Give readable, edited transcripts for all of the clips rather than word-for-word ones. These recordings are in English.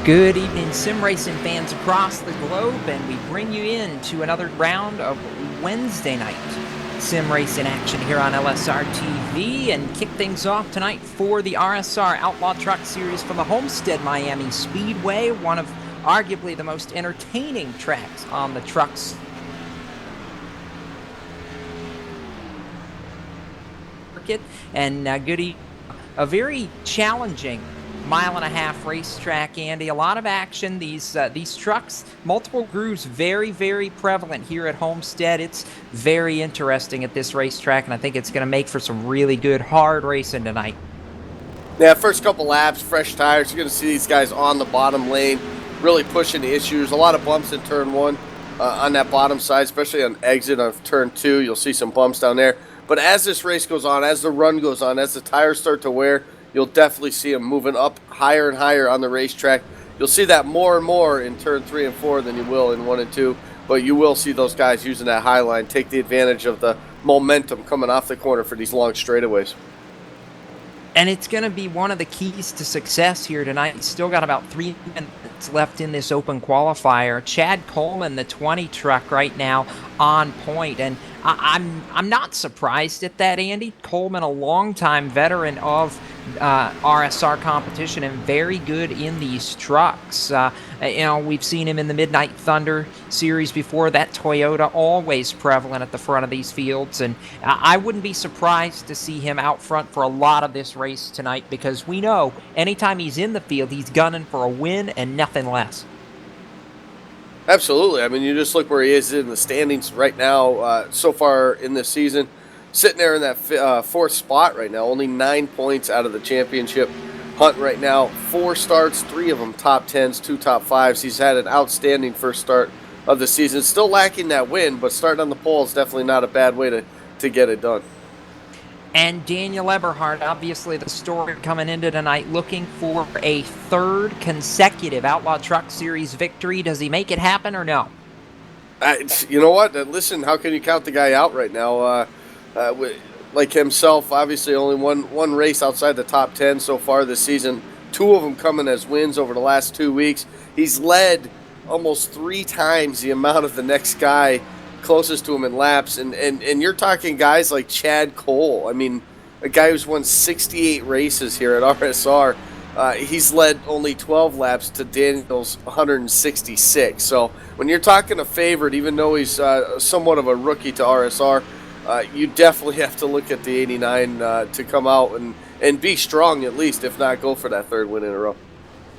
Good evening, sim racing fans across the globe, and we bring you in to another round of Wednesday night sim racing action here on LSRTV, and kick things off tonight for the RSR Outlaw Truck Series from the Homestead Miami Speedway, one of arguably the most entertaining tracks on the trucks circuit, and a very challenging mile-and-a-half racetrack, Andy. A lot of action. These trucks, multiple grooves, very, very prevalent here at Homestead. It's very interesting at this racetrack, and I think it's going to make for some really good, hard racing tonight. Yeah, first couple laps, fresh tires. You're going to see these guys on the bottom lane, really pushing the issues. A lot of bumps in turn one on that bottom side, especially on exit of turn two. You'll see some bumps down there. But as this race goes on, as the run goes on, as the tires start to wear, you'll definitely see them moving up higher and higher on the racetrack. You'll see that more and more in turn 3 and 4 than you will in 1 and 2. But you will see those guys using that high line, take the advantage of the momentum coming off the corner for these long straightaways. And it's going to be one of the keys to success here tonight. He's still got about 3 minutes left in this open qualifier. Chad Coleman, the 20 truck right now, on point. And I'm not surprised at that, Andy. Coleman, a longtime veteran of RSR competition and very good in these trucks. We've seen him in the Midnight Thunder series before. That Toyota always prevalent at the front of these fields, and I wouldn't be surprised to see him out front for a lot of this race tonight, because we know anytime he's in the field, he's gunning for a win and nothing less. Absolutely. I mean, you just look where he is in the standings right now so far in this season. Sitting there in that fourth spot right now, only 9 points out of the championship hunt right now. 4 starts, 3 of them top 10s, 2 top 5s. He's had an outstanding first start of the season. Still lacking that win, but starting on the pole is definitely not a bad way to get it done. And Daniel Eberhard, obviously the story coming into tonight, looking for a 3rd consecutive Outlaw Truck Series victory. Does he make it happen or no? You know what? Listen, how can you count the guy out right now? Like himself, obviously only one race outside the top 10 so far this season. 2 of them coming as wins over the last 2 weeks. He's led almost 3 times the amount of the next guy closest to him in laps. And you're talking guys like Chad Cole. I mean, a guy who's won 68 races here at RSR. He's led only 12 laps to Daniel's 166. So when you're talking a favorite, even though he's somewhat of a rookie to RSR, you definitely have to look at the 89 to come out and be strong at least, if not go for that 3rd win in a row.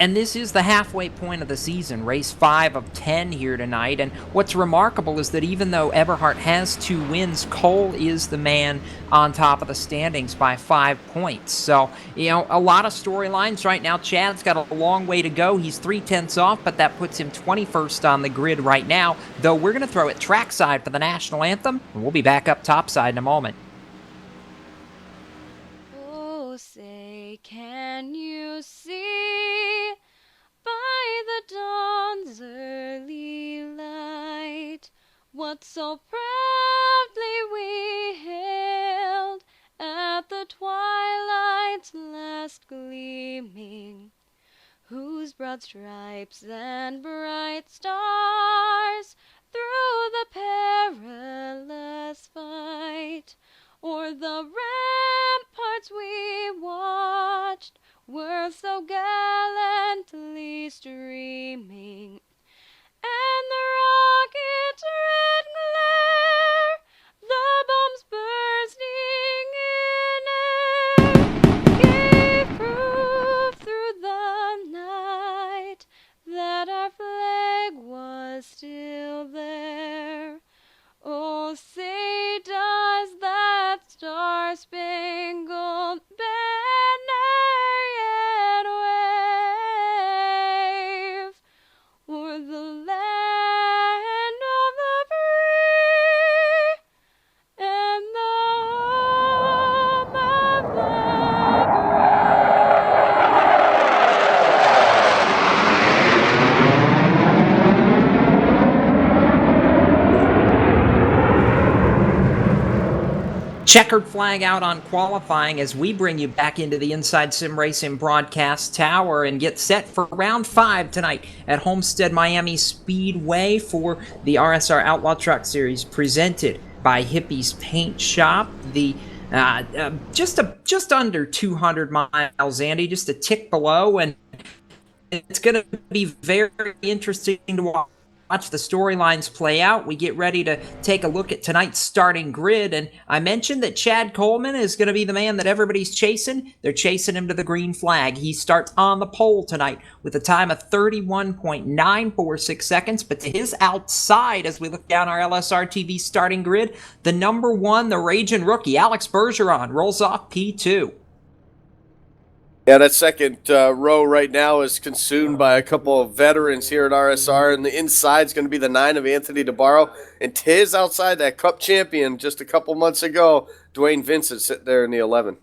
And this is the halfway point of the season, race 5 of 10 here tonight. And what's remarkable is that even though Eberhard has 2 wins, Cole is the man on top of the standings by 5 points. So, a lot of storylines right now. Chad's got a long way to go. He's 3/10 off, but that puts him 21st on the grid right now. Though we're going to throw it trackside for the national anthem, and we'll be back up topside in a moment. Oh, say, can you see by the dawn's early light what so proudly we hailed at the twilight's last gleaming, whose broad stripes and bright stars through the perilous fight o'er the ramparts we watched were so gallantly streaming, and the rocket's red glare, the bombs bursting in air, gave proof through the night that our flag was still there. Oh, say does that star-spangled Checkered flag out on qualifying as we bring you back into the Inside Sim Racing broadcast tower and get set for round 5 tonight at Homestead Miami Speedway for the RSR Outlaw Truck Series presented by Hippie's Paint Shop. The just under 200 miles, Andy, just a tick below, and it's going to be very interesting to watch the storylines play out. We get ready to take a look at tonight's starting grid, and I mentioned that Chad Coleman is going to be the man that everybody's chasing. They're chasing him to the green flag. He starts on the pole tonight with a time of 31.946 seconds, but to his outside, as we look down our LSRTV starting grid, the number 1, the raging rookie, Alex Bergeron, rolls off P2. Yeah, that second row right now is consumed by a couple of veterans here at RSR, and the inside is going to be the 9 of Anthony DeBarro, and to his outside, that Cup champion just a couple months ago, Dwayne Vincent, sitting there in the 11.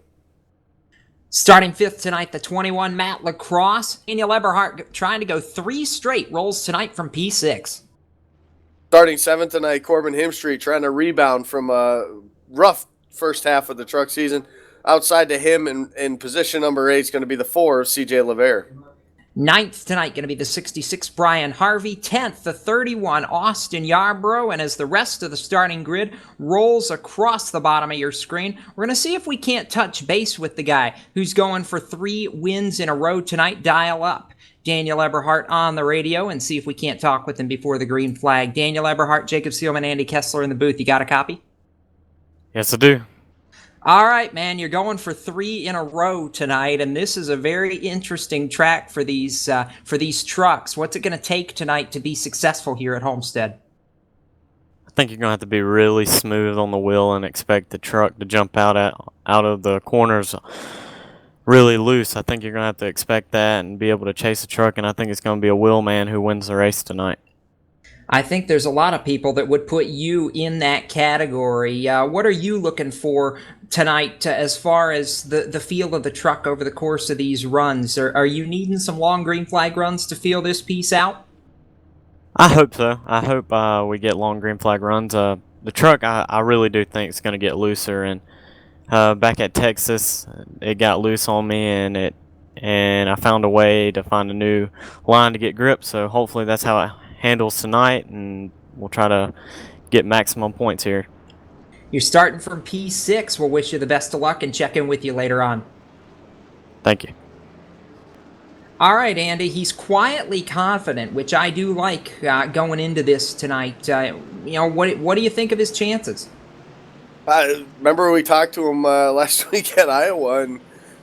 Starting 5th tonight, the 21, Matt Lacrosse. Daniel Eberhardt trying to go 3 straight rolls tonight from P6. Starting 7th tonight, Corbin Hemstreet trying to rebound from a rough first half of the truck season. Outside to him in position number 8 is going to be the 4 of CJ LeVere. 9th tonight going to be the 66, Brian Harvey. 10th, the 31, Austin Yarbrough. And as the rest of the starting grid rolls across the bottom of your screen, we're going to see if we can't touch base with the guy who's going for 3 wins in a row tonight. Dial up Daniel Eberhardt on the radio and see if we can't talk with him before the green flag. Daniel Eberhardt, Jacob Seelman, Andy Kessler in the booth. You got a copy? Yes, I do. All right, man, you're going for 3 in a row tonight, and this is a very interesting track for these trucks. What's it going to take tonight to be successful here at Homestead? I think you're going to have to be really smooth on the wheel and expect the truck to jump out of the corners really loose. I think you're going to have to expect that and be able to chase the truck, and I think it's going to be a wheel man who wins the race tonight. I think there's a lot of people that would put you in that category. What are you looking for tonight as far as the feel of the truck over the course of these runs? Are you needing some long green flag runs to feel this piece out? I hope so. I hope we get long green flag runs. The truck, I really do think it's going to get looser. And back at Texas, it got loose on me, and I found a way to find a new line to get grip. So hopefully that's how it handles tonight, and we'll try to get maximum points here. You're starting from P6. We'll wish you the best of luck and check in with you later on. Thank you. All right, Andy, he's quietly confident, which I do like going into this tonight. What do you think of his chances? Remember we talked to him last week at Iowa, and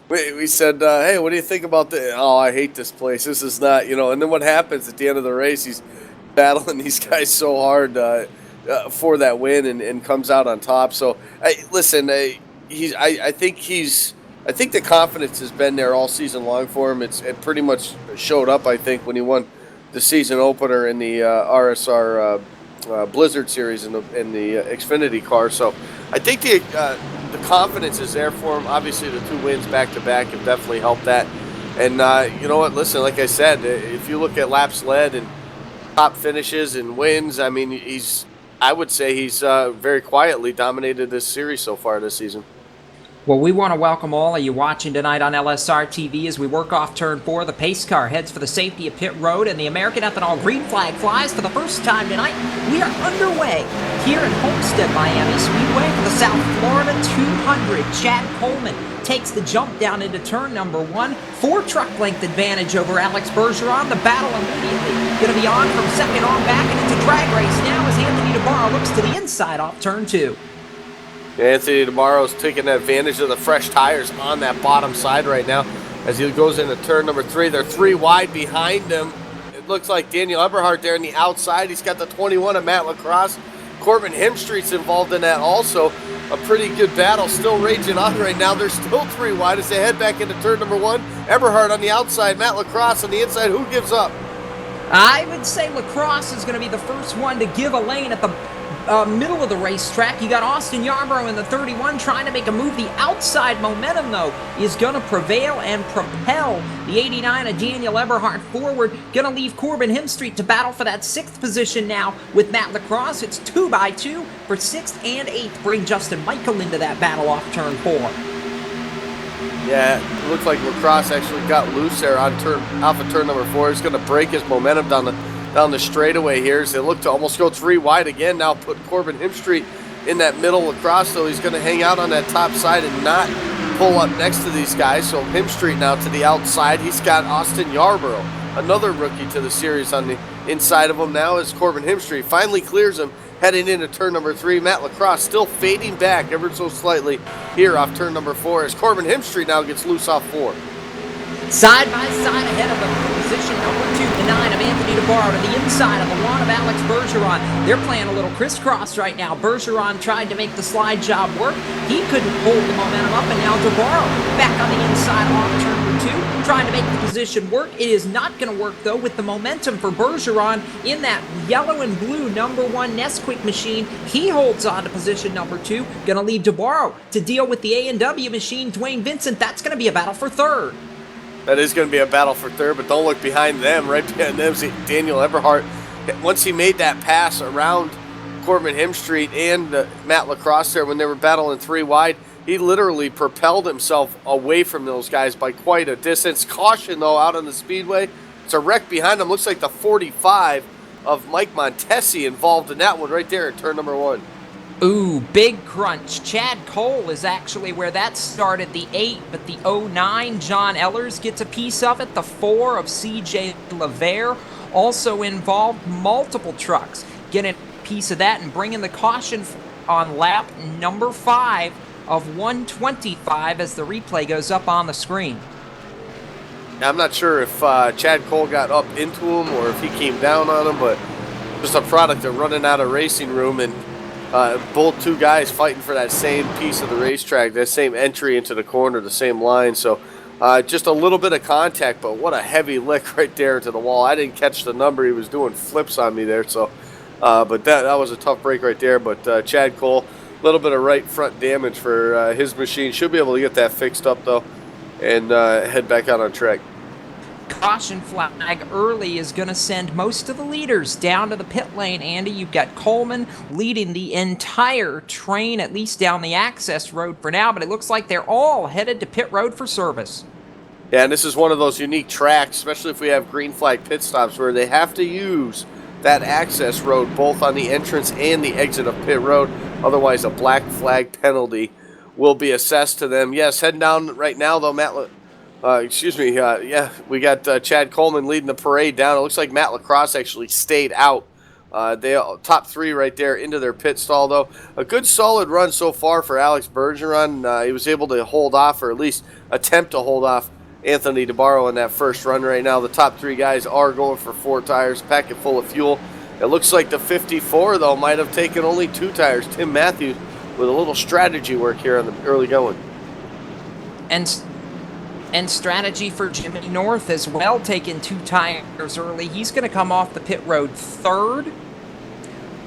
we said, hey, what do you think about the? Oh, I hate this place. This is not, and then what happens at the end of the race? He's battling these guys so hard for that win and comes out on top. So, I think the confidence has been there all season long for him. It pretty much showed up, I think, when he won the season opener in the RSR Blizzard Series in the Xfinity car. So, I think the confidence is there for him. Obviously, the 2 wins back-to-back have definitely helped that. And you know what? Listen, like I said, if you look at laps led and top finishes and wins, I mean, I would say he's very quietly dominated this series so far this season. Well, we want to welcome all of you watching tonight on LSR TV as we work off turn 4. The pace car heads for the safety of pit road, and the American Ethanol green flag flies for the first time tonight. We are underway here at Homestead Miami Speedway for the South Florida 200. Chad Coleman takes the jump down into turn number 1. 4 truck length advantage over Alex Bergeron. The battle immediately going to be on from second on back, and it's a drag race now as Anthony DeBarro looks to the inside off turn 2. Anthony DeBarro's taking advantage of the fresh tires on that bottom side right now as he goes into turn number 3. They're 3 wide behind him. It looks like Daniel Eberhardt there on the outside. He's got the 21 of Matt Lacrosse. Corbin Hemstreet's involved in that also. A pretty good battle still raging on right now. They're still 3 wide as they head back into turn number 1. Eberhardt on the outside, Matt Lacrosse on the inside. Who gives up? I would say Lacrosse is going to be the first one to give a lane at the middle of the racetrack. You got Austin Yarborough in the 31 trying to make a move. The outside momentum, though, is going to prevail and propel the 89 of Daniel Eberhardt forward. Going to leave Corbin Hemstreet to battle for that 6th position now with Matt Lacrosse. It's 2 by 2 for 6th and 8th. Bring Justin Michael into that battle off turn 4. Yeah, it looked like Lacrosse actually got loose there off of turn number 4. He's going to break his momentum down the straightaway here as they look to almost go 3 wide again. Now put Corbin Hemstreet in that middle. Lacrosse, though, he's going to hang out on that top side and not pull up next to these guys. So Hemstreet now to the outside. He's got Austin Yarborough, another rookie to the series, on the inside of him now as Corbin Hemstreet finally clears him heading into turn number 3. Matt Lacrosse still fading back ever so slightly here off turn number 4 as Corbin Hemstreet now gets loose off 4. Side by side ahead of them, position number 2, the 9 of Anthony DeBarro to the inside of the 1 of Alex Bergeron. They're playing a little crisscross right now. Bergeron tried to make the slide job work. He couldn't hold the momentum up, and now DeBarro back on the inside off turn number 2, trying to make the position work. It is not going to work, though, with the momentum for Bergeron in that yellow and blue number 1 Nesquik machine. He holds on to position number 2. Going to leave DeBarro to deal with the A&W machine, Dwayne Vincent. That's going to be a battle for 3rd. That is going to be a battle for 3rd, but don't look behind them. Right behind them is Daniel Eberhardt. Once he made that pass around Corbin Hemstreet and Matt Lacrosse there when they were battling 3 wide, he literally propelled himself away from those guys by quite a distance. Caution, though, out on the speedway. It's a wreck behind him. Looks like the 45 of Mike Montesi involved in that one right there at turn number 1. Ooh, big crunch. Chad Cole is actually where that started, the 8, but the 09, John Ehlers gets a piece of it. The 4 of CJ LeVere also involved. Multiple trucks getting a piece of that and bringing the caution on lap number 5 of 125 as the replay goes up on the screen. Now, I'm not sure if Chad Cole got up into him or if he came down on him, but just a product of running out of racing room and both 2 guys fighting for that same piece of the racetrack, that same entry into the corner, the same line. So just a little bit of contact, but what a heavy lick right there to the wall. I didn't catch the number. He was doing flips on me there. So, but that was a tough break right there. But Chad Cole, a little bit of right front damage for his machine. Should be able to get that fixed up, though, and head back out on track. Caution flag early is going to send most of the leaders down to the pit lane. Andy, you've got Coleman leading the entire train, at least down the access road for now, but it looks like they're all headed to pit road for service. Yeah, and this is one of those unique tracks, especially if we have green flag pit stops, where they have to use that access road both on the entrance and the exit of pit road. Otherwise, a black flag penalty will be assessed to them. Yes, heading down right now, though, we got Chad Coleman leading the parade down. It looks like Matt Lacrosse actually stayed out. They top 3 right there into their pit stall, though. A good solid run so far for Alex Bergeron. He was able to hold off, or at least attempt to hold off, Anthony DeBarro in that first run right now. The top 3 guys are going for 4 tires, packet full of fuel. It looks like the 54, though, might have taken only 2 tires. Tim Matthews with a little strategy work here on the early going. And strategy for Jimmy North as well, taking 2 tires early. He's going to come off the pit road 3rd.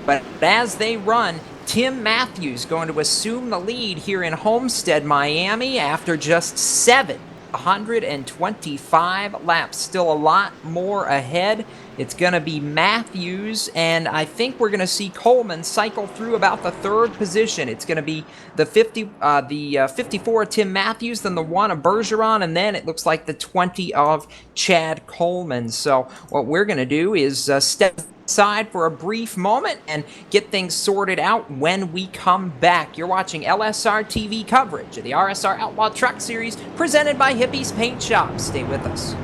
But as they run, Tim Matthews going to assume the lead here in Homestead, Miami, after just 725 laps. Still a lot more ahead. It's going to be Matthews, and I think we're going to see Coleman cycle through about the 3rd position. It's going to be the 54 of Tim Matthews, then the 1 of Bergeron, and then it looks like the 20 of Chad Coleman. So what we're going to do is step aside for a brief moment and get things sorted out when we come back. You're watching LSRTV coverage of the RSR Outlaw Truck Series presented by Hippies Paint Shop. Stay with us.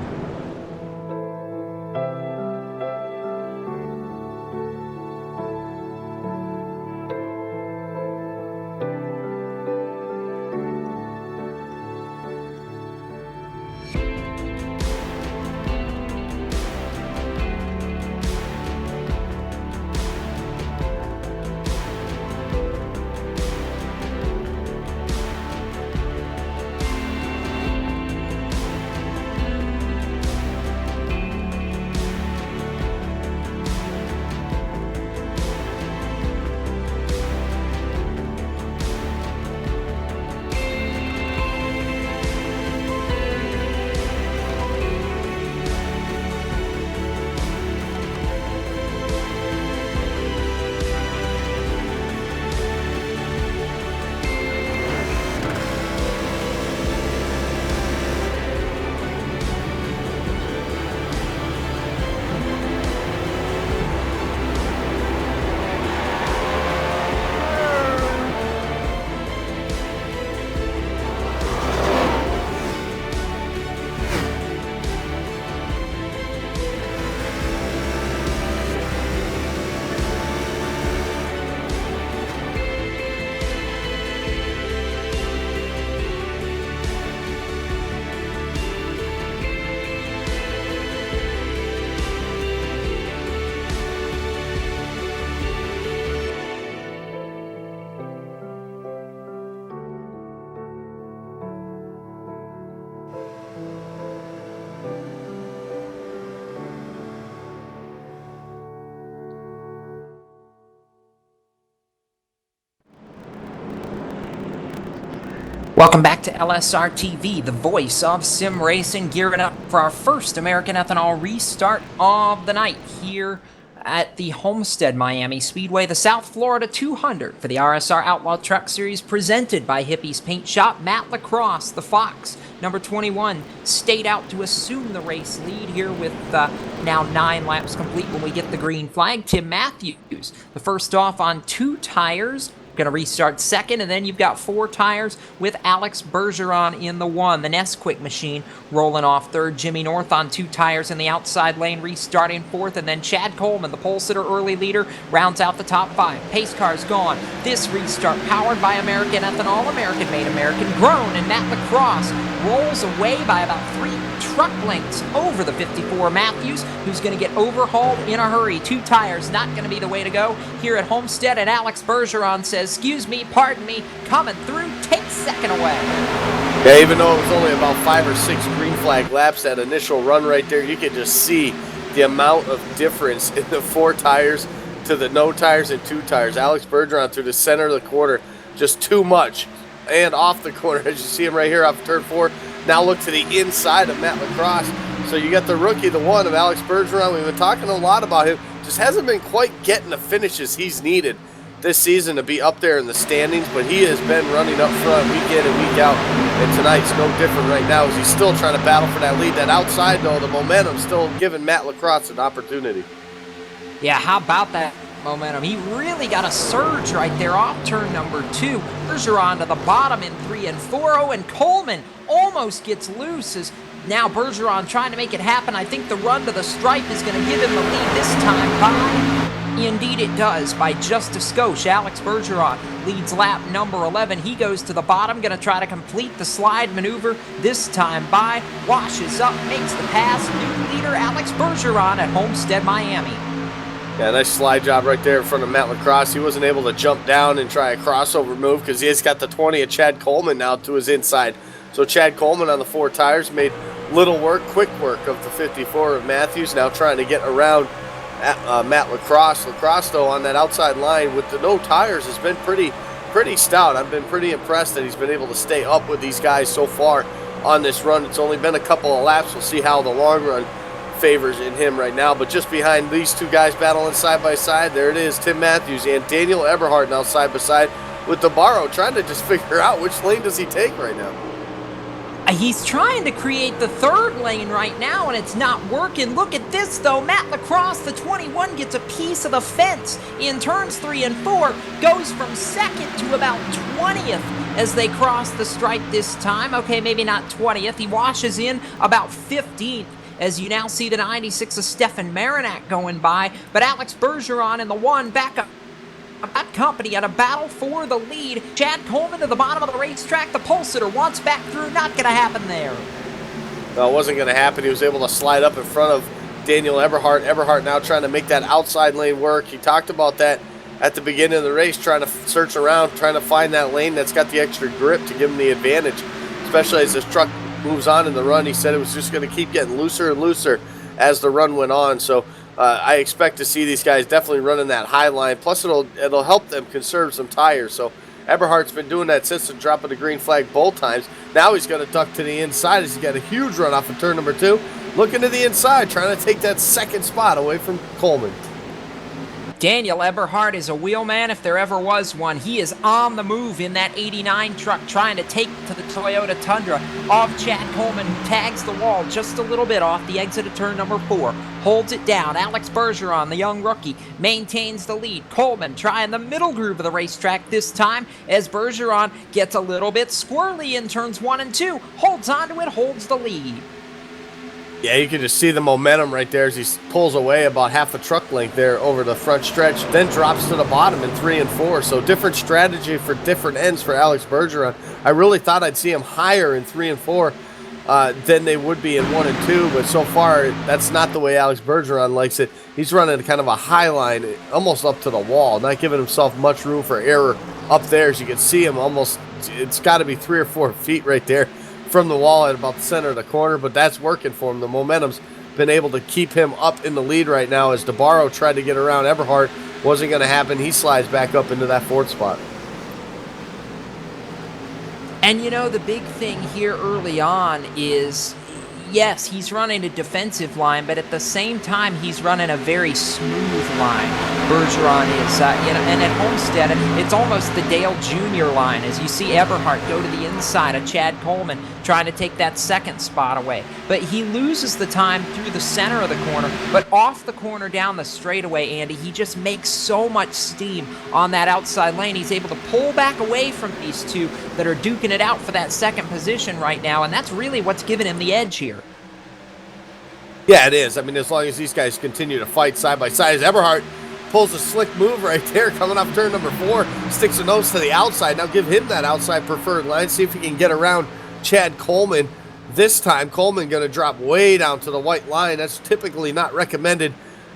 Welcome back to LSRTV, the voice of sim racing, gearing up for our first American Ethanol restart of the night here at the Homestead Miami Speedway, the South Florida 200 for the RSR Outlaw Truck Series, presented by Hippie's Paint Shop. Matt Lacrosse, the Fox, number 21, stayed out to assume the race lead here with now 9 laps complete when we get the green flag. Tim Matthews, the first off on 2 tires, going to restart second, and then you've got 4 tires with Alex Bergeron in the 1. The Nesquik machine rolling off third. Jimmy North on 2 tires in the outside lane, restarting fourth, and then Chad Coleman, the pole sitter early leader, rounds out the top 5. Pace car's gone. This restart powered by American Ethanol, American made, American grown, and Matt Lacrosse rolls away by about 3 truck lengths over the 54 Matthews, who's going to get overhauled in a hurry. 2 tires not going to be the way to go here at Homestead, and Alex Bergeron says, excuse me, pardon me, coming through, takes second away. Yeah, even though it was only about 5 or 6 green flag laps, that initial run right there, you could just see the amount of difference in the 4 tires to the no tires and 2 tires. Alex Bergeron through the center of the quarter, just too much. And off the corner, as you see him right here off turn 4. Now look to the inside of Matt Lacrosse. So you got the rookie, the 1 of Alex Bergeron. We've been talking a lot about him. Just hasn't been quite getting the finishes he's needed this season to be up there in the standings, but he has been running up front week in and week out, and tonight's no different right now as he's still trying to battle for that lead. That outside, though, the momentum still giving Matt Lacrosse an opportunity. Yeah, how about that momentum? He really got a surge right there off turn number 2. Bergeron to the bottom in 3 and 4. Oh, and Coleman almost gets loose as now Bergeron trying to make it happen. I think the run to the stripe is going to give him the lead this time by... Indeed it does, by just a skosh. Alex Bergeron leads lap number 11. He goes to the bottom, going to try to complete the slide maneuver. This time by, washes up, makes the pass. New leader Alex Bergeron at Homestead, Miami. Yeah, nice slide job right there in front of Matt Lacrosse. He wasn't able to jump down and try a crossover move because he has got the 20 of Chad Coleman now to his inside. So Chad Coleman on the 4 tires made little work, quick work of the 54 of Matthews, now trying to get around Matt Lacrosse. Lacrosse, though, on that outside line with the no tires has been pretty stout. I've been pretty impressed that he's been able to stay up with these guys so far on this run. It's only been a couple of laps. We'll see how the long run favors in him right now. But just behind these 2 guys battling side by side, there it is, Tim Matthews and Daniel Eberhardt now side by side with DeBarro, trying to just figure out which lane does he take right now. He's trying to create the 3rd lane right now, and it's not working. Look at this, though. Matt Lacrosse, the 21, gets a piece of the fence in turns 3 and 4, goes from 2nd to about 20th as they cross the stripe this time. Okay, maybe not 20th. He washes in about 15th as you now see the 96 of Stefan Marinac going by, but Alex Bergeron in the 1 back up. That company at a battle for the lead. Chad Coleman to the bottom of the racetrack. The pole sitter wants back through. Not going to happen there. No, it wasn't going to happen. He was able to slide up in front of Daniel Eberhardt. Eberhardt now trying to make that outside lane work. He talked about that at the beginning of the race, trying to search around, trying to find that lane that's got the extra grip to give him the advantage, especially as this truck moves on in the run. He said it was just going to keep getting looser and looser as the run went on. So I expect to see these guys definitely running that high line. Plus, it'll help them conserve some tires. So Eberhardt's been doing that since the drop of the green flag both times. Now he's going to duck to the inside as he's got a huge run off of turn number 2. Looking to the inside, trying to take that 2nd spot away from Coleman. Daniel Eberhardt is a wheelman if there ever was one. He is on the move in that 89 truck, trying to take to the Toyota Tundra of Chad Coleman, who tags the wall just a little bit off the exit of turn number 4. Holds it down. Alex Bergeron, the young rookie, maintains the lead. Coleman trying the middle groove of the racetrack this time as Bergeron gets a little bit squirrely in turns 1 and 2. Holds onto it, holds the lead. Yeah, you can just see the momentum right there as he pulls away about half the truck length there over the front stretch, then drops to the bottom in 3 and 4. So different strategy for different ends for Alex Bergeron. I really thought I'd see him higher in 3 and 4 than they would be in 1 and 2, but so far that's not the way Alex Bergeron likes it. He's running kind of a high line, almost up to the wall, not giving himself much room for error up there. As you can see him almost, it's got to be 3 or 4 feet right there from the wall at about the center of the corner, but that's working for him. The momentum's been able to keep him up in the lead right now as DeBarro tried to get around Eberhardt. Wasn't going to happen. He slides back up into that 4th spot. And you know, the big thing here early on is, yes, he's running a defensive line, but at the same time, he's running a very smooth line. Bergeron is, and at Homestead, it's almost the Dale Jr. line, as you see Eberhardt go to the inside of Chad Coleman, trying to take that second spot away. But he loses the time through the center of the corner, but off the corner down the straightaway, Andy, he just makes so much steam on that outside lane. He's able to pull back away from these two that are duking it out for that second position right now, and that's really what's giving him the edge here. Yeah, it is. I mean, as long as these guys continue to fight side by side, as Eberhardt pulls a slick move right there, coming off turn number 4, sticks a nose to the outside. Now give him that outside preferred line, see if he can get around Chad Coleman. This time, Coleman going to drop way down to the white line. That's typically not recommended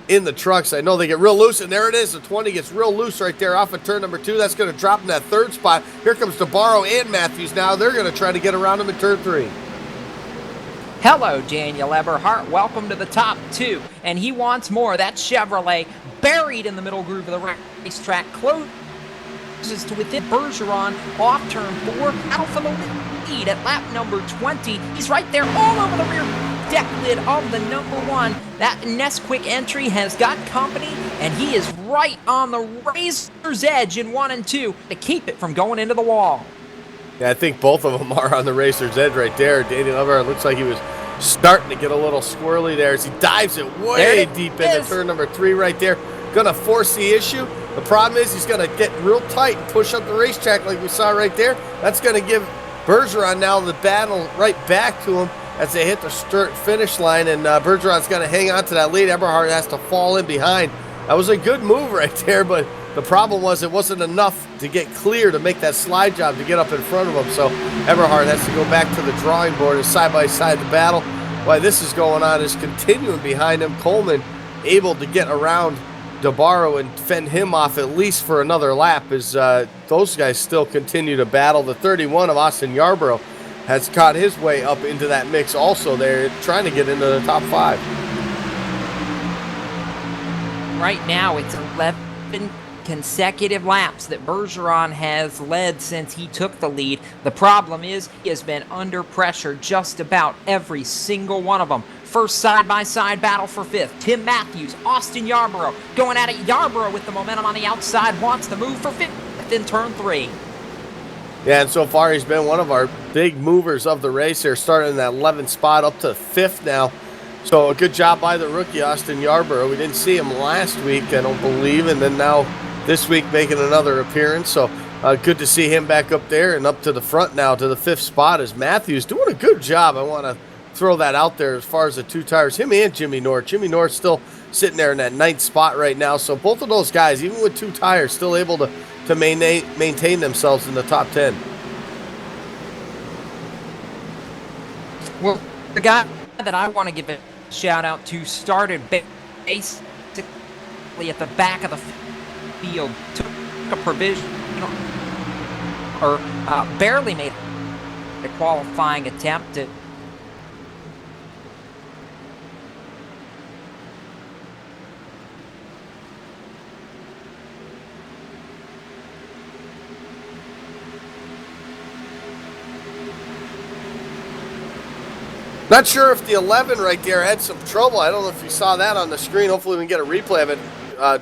in the trucks. I know they get real loose, and there it is. The 20 gets real loose right there off of turn number 2. That's going to drop in that third spot. Here comes DeBarro and Matthews now. They're going to try to get around him in turn 3. Hello, Daniel Eberhardt. Welcome to the top 2. And he wants more. That Chevrolet buried in the middle groove of the racetrack closes to within Bergeron off turn 4. Out for the lead at lap number 20. He's right there all over the rear deck lid of the number 1. That Nesquik entry has got company, and he is right on the razor's edge in 1 and 2 to keep it from going into the wall. Yeah, I think both of them are on the racer's edge right there. Daniel Eberhardt looks like he was starting to get a little squirrely there as he dives it way deep into turn number 3 right there. Going to force the issue. The problem is he's going to get real tight and push up the racetrack like we saw right there. That's going to give Bergeron now the battle right back to him as they hit the finish line, and Bergeron's going to hang on to that lead. Eberhardt has to fall in behind. That was a good move right there, but the problem was it wasn't enough to get clear to make that slide job to get up in front of him. So Eberhardt has to go back to the drawing board and side-by-side the battle. Why this is going on is continuing behind him. Coleman able to get around DeBarro and fend him off at least for another lap as those guys still continue to battle. The 31 of Austin Yarborough has caught his way up into that mix also there, trying to get into the top 5. Right now it's 11 consecutive laps that Bergeron has led since he took the lead. The problem is he has been under pressure just about every single one of them. First side-by-side battle for 5th. Tim Matthews, Austin Yarborough going at it. Yarborough with the momentum on the outside wants the move for 5th in turn 3. Yeah, and so far he's been one of our big movers of the race here, starting in that 11th spot up to 5th now. So a good job by the rookie, Austin Yarborough. We didn't see him last week, I don't believe, and then now this week making another appearance. So good to see him back up there and up to the front now to the 5th spot as Matthews doing a good job. I want to throw that out there as far as the 2 tires. Him and Jimmy North. Jimmy North still sitting there in that 9th spot right now. So both of those guys, even with 2 tires, still able to maintain themselves in the top 10. Well, the guy that I want to give a shout out to started basically at the back of the field, took a provision, or barely made a qualifying attempt to Not sure if the 11 right there had some trouble. I don't know if you saw that on the screen. Hopefully we can get a replay of it.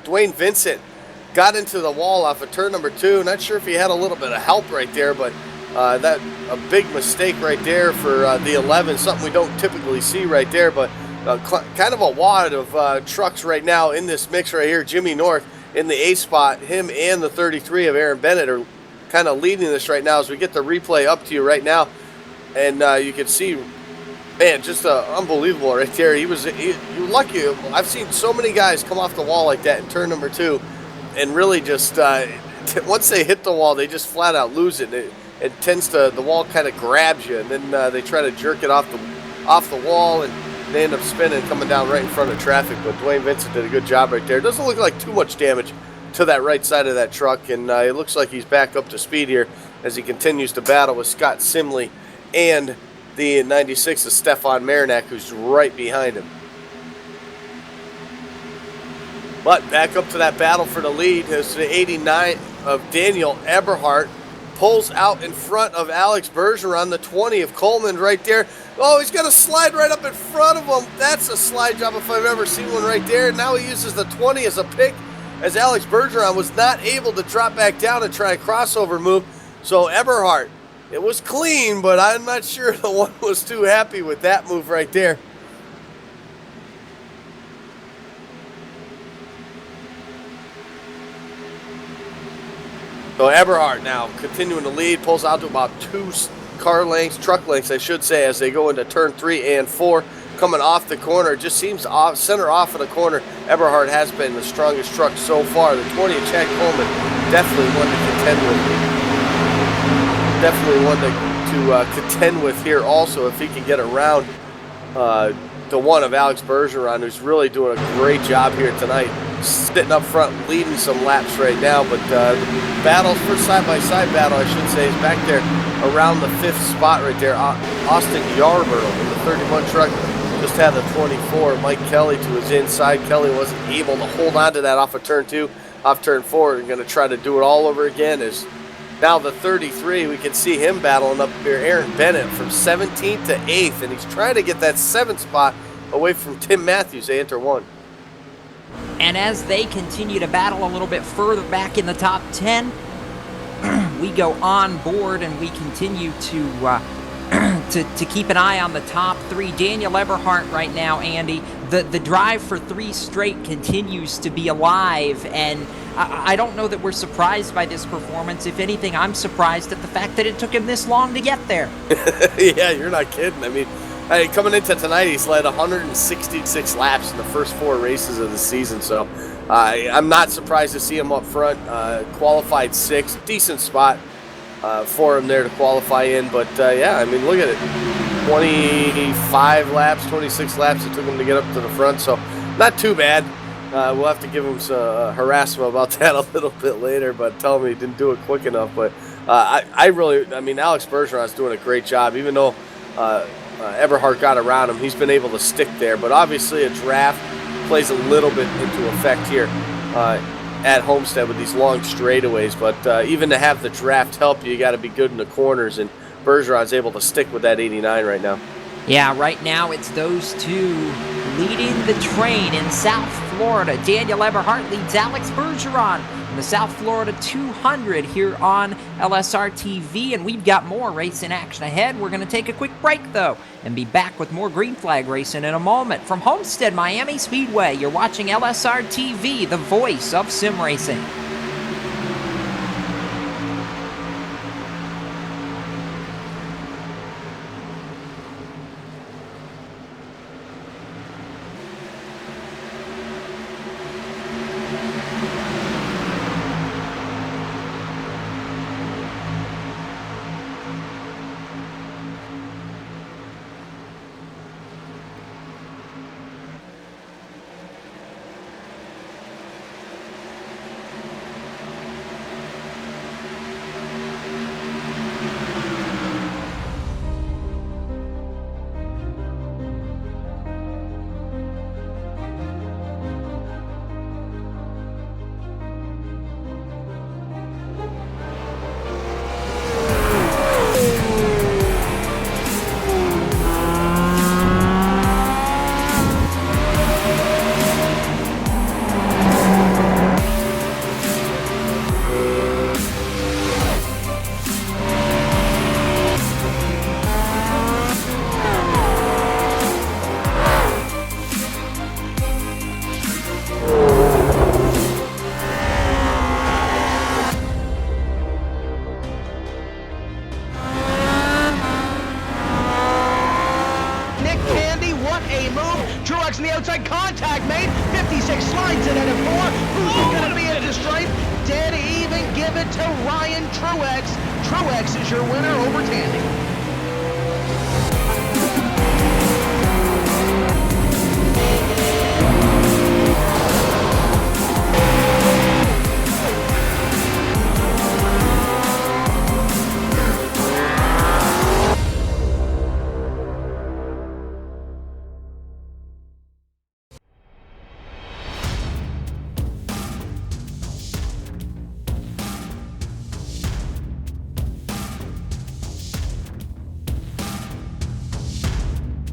Dwayne Vincent got into the wall off of turn number 2. Not sure if he had a little bit of help right there, but that a big mistake right there for the 11. Something we don't typically see right there, but kind of a wad of trucks right now in this mix right here. Jimmy North in the A spot. Him and the 33 of Aaron Bennett are kind of leading this right now as we get the replay up to you right now. And you can see, man, just unbelievable right there. You're lucky. I've seen so many guys come off the wall like that in turn number 2 and really just, once they hit the wall, they just flat out lose it. It tends to, the wall kind of grabs you, and then they try to jerk it off the wall, and they end up spinning, coming down right in front of traffic. But Dwayne Vincent did a good job right there. It doesn't look like too much damage to that right side of that truck, and it looks like he's back up to speed here as he continues to battle with Scott Simley and the 96 of Stefan Marinak, who's right behind him. But back up to that battle for the lead is the 89 of Daniel Eberhardt. pulls out in front of Alex Bergeron, the 20 of Coleman right there. Oh, he's going to slide right up in front of him. That's a slide job if I've ever seen one right there. Now he uses the 20 as a pick, as Alex Bergeron was not able to drop back down and try a crossover move. So Eberhardt, it was clean, but I'm not sure the one was too happy with that move right there. So Eberhardt now continuing to lead, pulls out to about 2 truck lengths, I should say, as they go into turn 3 and 4. Coming off the corner, it just seems off, center off of the corner. Eberhardt has been the strongest truck so far. The 20 of Chad Coleman, definitely one to contend with. Definitely one to contend with here also, if he can get around the one of Alex Bergeron, who's really doing a great job here tonight. Sitting up front, leading some laps right now, but battles, first side-by-side battle, I should say, is back there around the 5th spot right there. Austin Yarborough in the 31 truck just had the 24. Mike Kelly to his inside. Kelly wasn't able to hold on to that off of turn 2. Off turn 4, they're going to try to do it all over again. Is now the 33, we can see him battling up here. Aaron Bennett from 17th to 8th, and he's trying to get that 7th spot away from Tim Matthews. They enter 1. And as they continue to battle a little bit further back in the top 10, we go on board and we continue to keep an eye on the top 3. Daniel Eberhardt right now, Andy, the drive for 3 straight continues to be alive, and I don't know that we're surprised by this performance. If anything, I'm surprised at the fact that it took him this long to get there. Yeah, you're not kidding. I mean, coming into tonight, he's led 166 laps in the first 4 races of the season, so I'm not surprised to see him up front. Qualified 6th, decent spot for him there to qualify in, but yeah, I mean, look at it. 25 laps, 26 laps it took him to get up to the front, so not too bad. We'll have to give him some harassment about that a little bit later, but tell him he didn't do it quick enough. But I mean, Alex Bergeron's doing a great job, even though Eberhardt got around him. He's been able to stick there, but obviously a draft plays a little bit into effect here at Homestead with these long straightaways. But even to have the draft help you, got to be good in the corners, and Bergeron's able to stick with that 89 right now. Yeah, right now it's those two leading the train in South Florida. Daniel Eberhardt leads Alex Bergeron in the South Florida 200 here on LSRTV, and we've got more racing action ahead. We're going to take a quick break, though, and be back with more green flag racing in a moment. From Homestead Miami Speedway, you're watching LSRTV, the voice of sim racing. in the outside, contact made, 56 slides it at a 4, who's going to be at the stripe, dead even, give it to Ryan Truex. Truex is your winner over Tandy.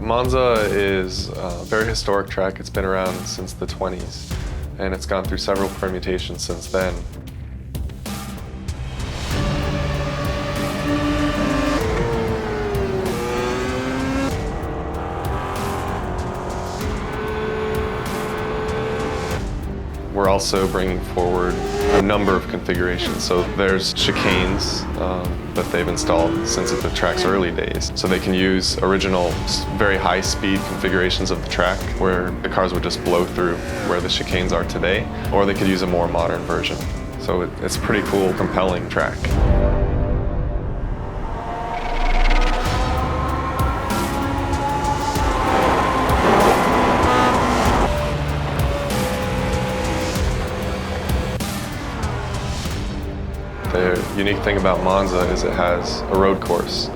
Monza is a very historic track. It's been around since the 20s, and it's gone through several permutations since then. We're also bringing forward a number of configurations. So there's chicanes that they've installed since the track's early days. So they can use original, very high-speed configurations of the track where the cars would just blow through where the chicanes are today, or they could use a more modern version. So it's a pretty cool, compelling track. The unique thing about Monza is it has a road course,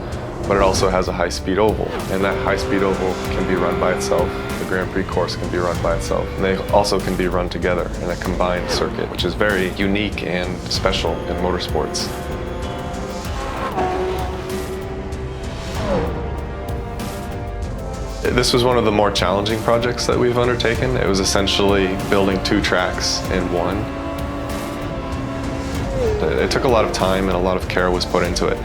but it also has a high-speed oval. And that high-speed oval can be run by itself. The Grand Prix course can be run by itself. And they also can be run together in a combined circuit, which is very unique and special in motorsports. This was one of the more challenging projects that we've undertaken. It was essentially building 2 tracks in one. It took a lot of time and a lot of care was put into it,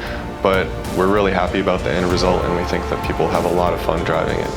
but we're really happy about the end result and we think that people have a lot of fun driving it.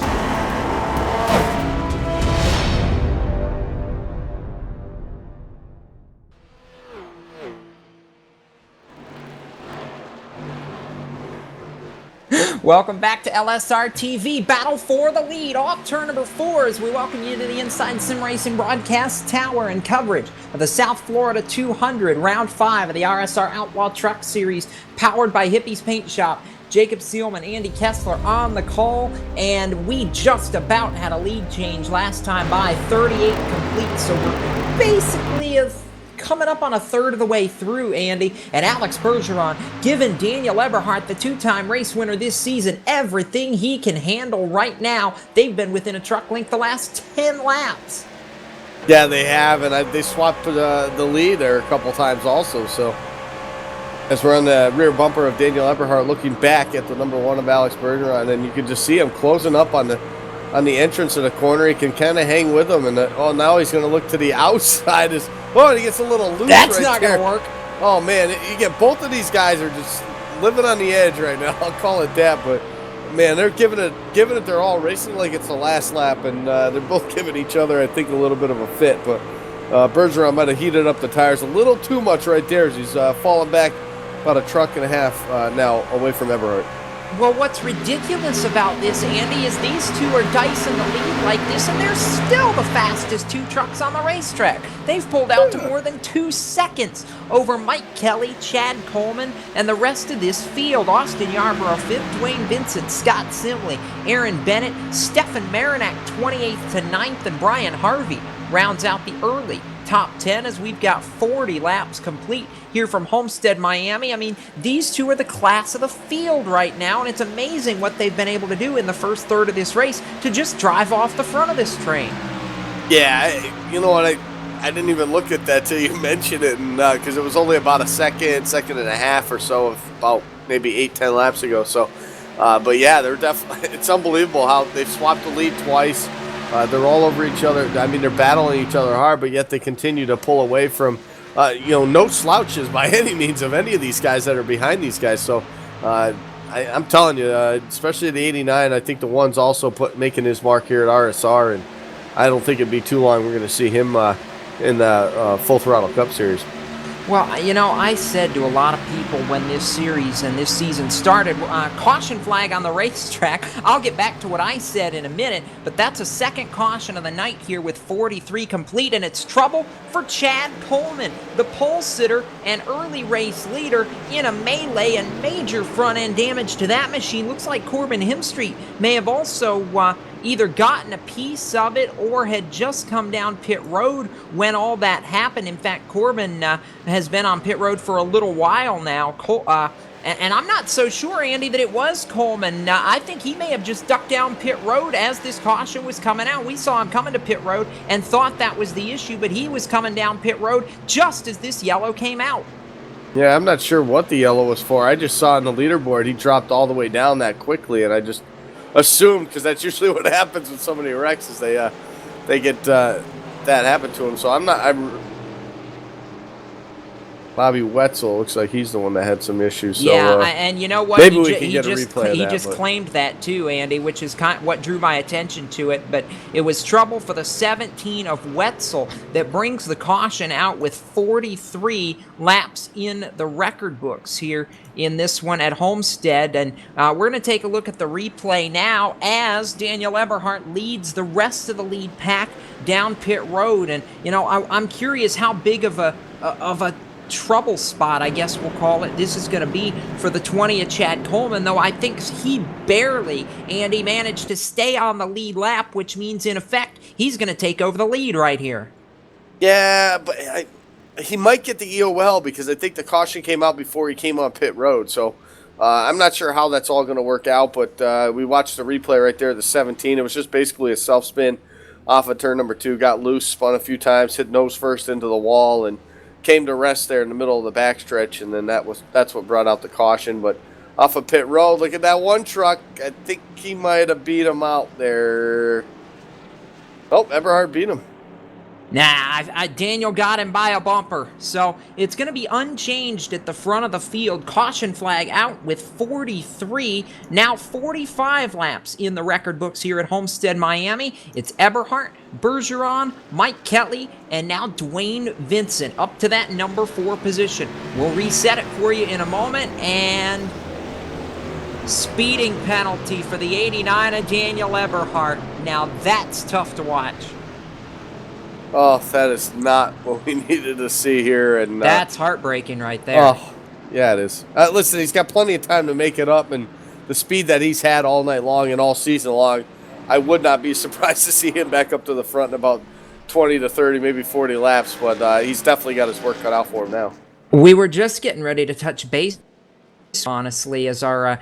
Welcome back to LSRTV, Battle for the Lead, off turn number 4 as we welcome you to the Inside Sim Racing broadcast tower and coverage of the South Florida 200, round 5 of the RSR Outlaw Truck Series, powered by Hippie's Paint Shop. Jacob Seelman, Andy Kessler on the call, and we just about had a lead change last time by, 38 complete, so we're basically coming up on a third of the way through, Andy, and Alex Bergeron giving Daniel Eberhardt, the 2-time race winner this season, everything he can handle right now. They've been within a truck length the last 10 laps. Yeah, they have, and they swapped the lead there a couple times also, so as we're on the rear bumper of Daniel Eberhardt looking back at the number 1 of Alex Bergeron, and you can just see him closing up on the entrance of the corner. He can kind of hang with him, and now he's going to look to the outside. He gets a little loose. That's not going to work. Oh man, you get both of these guys are just living on the edge right now. I'll call it that, but man, they're giving it their all, racing like it's the last lap, and they're both giving each other, I think, a little bit of a fit. But Bergeron might have heated up the tires a little too much right there as he's falling back about a truck and a half now away from Eberhardt. Well, what's ridiculous about this, Andy, is these two are dicing the lead like this, and they're still the fastest 2 trucks on the racetrack. They've pulled out to more than 2 seconds over Mike Kelly, Chad Coleman, and the rest of this field. Austin Yarborough 5th, Dwayne Vincent, Scott Simley, Aaron Bennett, Stefan Marinak 28th to 9th, and Brian Harvey rounds out the early top 10 as we've got 40 laps complete here from Homestead, Miami. I mean, these two are the class of the field right now, and it's amazing what they've been able to do in the first third of this race to just drive off the front of this train. Yeah, you know what, I didn't even look at that till you mentioned it, and because it was only about a second and a half or so of about maybe 8-10 laps ago. So, but yeah, they're definitely, it's unbelievable how they've swapped the lead twice. They're all over each other. I mean, they're battling each other hard, but yet they continue to pull away from, no slouches by any means of any of these guys that are behind these guys. So I'm telling you, especially the 89, I think the one's also making his mark here at RSR, and I don't think it'd be too long we're going to see him in the Full Throttle Cup Series. Well, I said to a lot of people when this series and this season started, caution flag on the racetrack. I'll get back to what I said in a minute, but that's a second caution of the night here with 43 complete, and it's trouble for Chad Coleman, the pole sitter and early race leader, in a melee and major front-end damage to that machine. Looks like Corbin Hemstreet may have also either gotten a piece of it or had just come down pit road when all that happened. In fact, Corbin has been on pit road for a little while now. And I'm not so sure, Andy, that it was Coleman. I think he may have just ducked down pit road as this caution was coming out. We saw him coming to pit road and thought that was the issue, but he was coming down pit road just as this yellow came out. Yeah, I'm not sure what the yellow was for. I just saw on the leaderboard he dropped all the way down that quickly, and I just assumed, because that's usually what happens with so many wrecks is they get that happen to them. So Bobby Wetzel looks like he's the one that had some issues. So, yeah, and you know what? Maybe we can get a replay of he that. just claimed that too, Andy, which is what drew my attention to it. But it was trouble for the 17 of Wetzel that brings the caution out with 43 laps in the record books here in this one at Homestead. And we're going to take a look at the replay now as Daniel Eberhardt leads the rest of the lead pack down pit road. And, you know, I'm curious how big of a trouble spot, I guess we'll call it, this is going to be for the 20 of Chad Coleman, though I think he barely, Andy, managed to stay on the lead lap, which means, in effect, he's going to take over the lead right here. Yeah, but he might get the EOL because I think the caution came out before he came on pit road. So I'm not sure how that's all going to work out, but we watched the replay right there, the 17. It was just basically a self-spin off of turn number 2, got loose, spun a few times, hit nose first into the wall, and came to rest there in the middle of the backstretch, and then that's what brought out the caution. But off of pit road, look at that one truck. I think he might have beat him out there. Oh, Eberhardt beat him. Nah, Daniel got him by a bumper. So it's going to be unchanged at the front of the field. Caution flag out with 43, now 45 laps in the record books here at Homestead, Miami. It's Eberhardt, Bergeron, Mike Kelly, and now Dwayne Vincent up to that number 4 position. We'll reset it for you in a moment, and speeding penalty for the 89 of Daniel Eberhardt. Now that's tough to watch. Oh, that is not what we needed to see here. And that's heartbreaking right there. Oh, yeah, it is. Listen, he's got plenty of time to make it up, and the speed that he's had all night long and all season long, I would not be surprised to see him back up to the front in about 20 to 30, maybe 40 laps, but he's definitely got his work cut out for him now. We were just getting ready to touch base, honestly, as our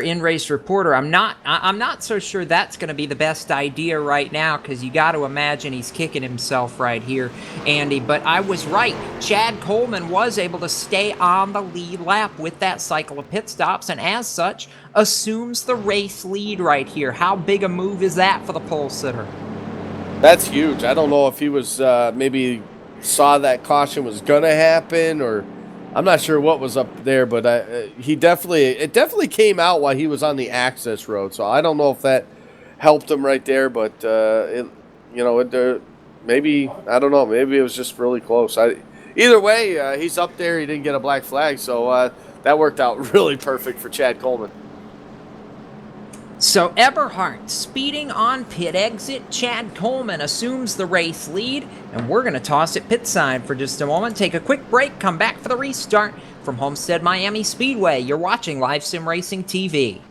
in-race reporter. I'm not so sure that's going to be the best idea right now, because you got to imagine he's kicking himself right here, Andy. But I was right. Chad Coleman was able to stay on the lead lap with that cycle of pit stops, and as such assumes the race lead right here. How big a move is that for the pole sitter? That's huge. I don't know if he was maybe saw that caution was going to happen, or I'm not sure what was up there, but it definitely came out while he was on the access road. So I don't know if that helped him right there, but maybe, I don't know, maybe it was just really close. Either way, he's up there. He didn't get a black flag, so that worked out really perfect for Chad Coleman. So Eberhardt speeding on pit exit. Chad Coleman assumes the race lead, and we're going to toss it pit side for just a moment. Take a quick break, come back for the restart from Homestead Miami Speedway. You're watching Live Sim Racing TV.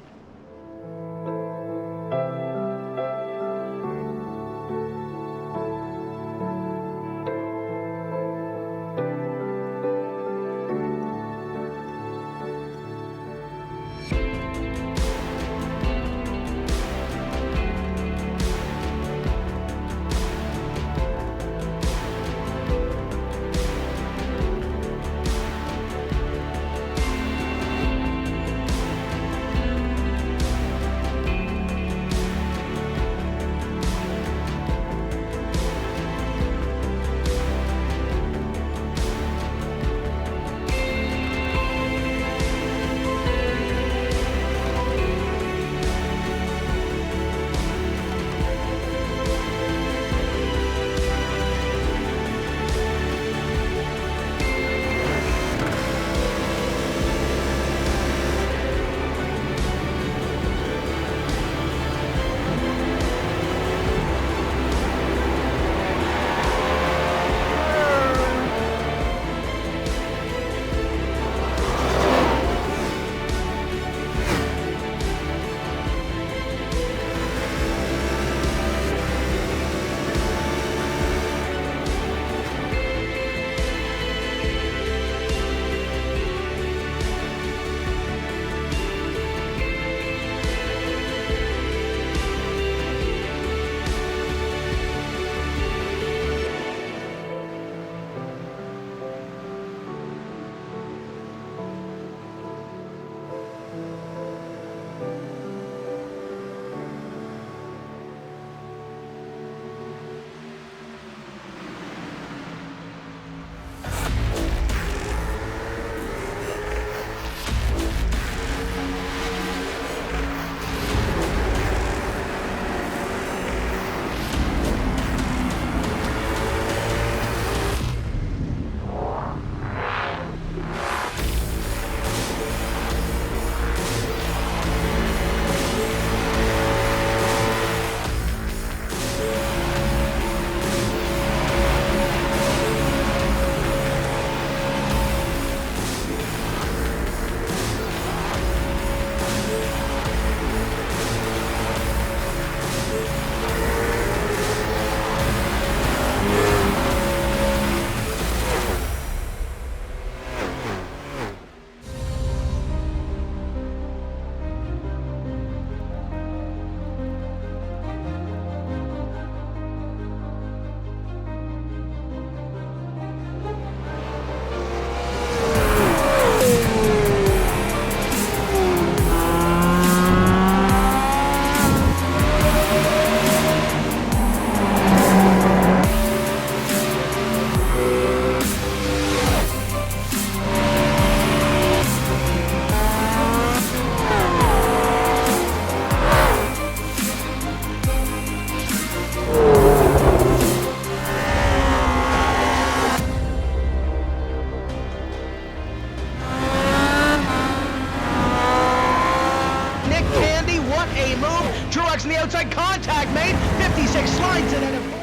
on the outside, contact made, 56 slides in and a 4.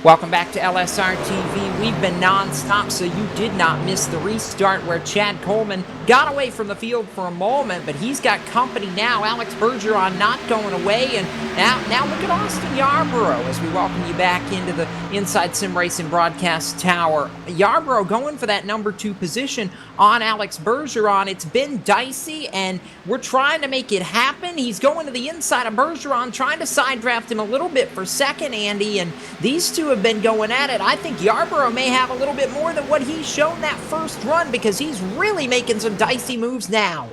Welcome back to LSRTV. We've been non-stop, so you did not miss the restart where Chad Coleman got away from the field for a moment, but he's got company now. Alex Bergeron not going away, and now look at Austin Yarborough as we welcome you back into the Inside Sim Racing broadcast tower. Yarborough going for that number 2 position on Alex Bergeron. It's been dicey, and we're trying to make it happen. He's going to the inside of Bergeron, trying to side draft him a little bit for second, Andy, and these two have been going at it. I think Yarborough may have a little bit more than what he's shown that first run because he's really making some dicey moves now.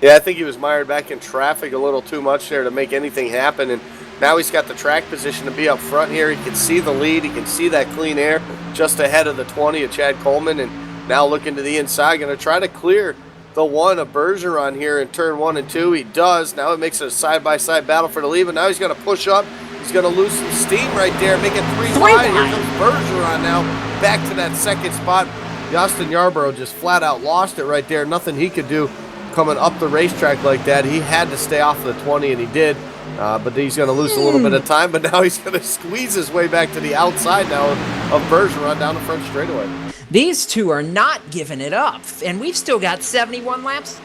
Yeah, I think he was mired back in traffic a little too much there to make anything happen, and now he's got the track position to be up front here. He can see the lead. He can see that clean air just ahead of the 20 of Chad Coleman, and now looking to the inside, going to try to clear the 1 of Bergeron here in turn 1 and 2. He does. Now it makes it a side-by-side battle for the lead, but now he's going to push up. He's going to lose some steam right there, make it 3 wide. Here comes Bergeron now back to that second spot. Austin Yarborough just flat out lost it right there. Nothing he could do coming up the racetrack like that. He had to stay off the 20, and he did. But he's going to lose a little bit of time, but now he's going to squeeze his way back to the outside now of Bergeron down the front straightaway. These two are not giving it up, and we've still got 71 laps.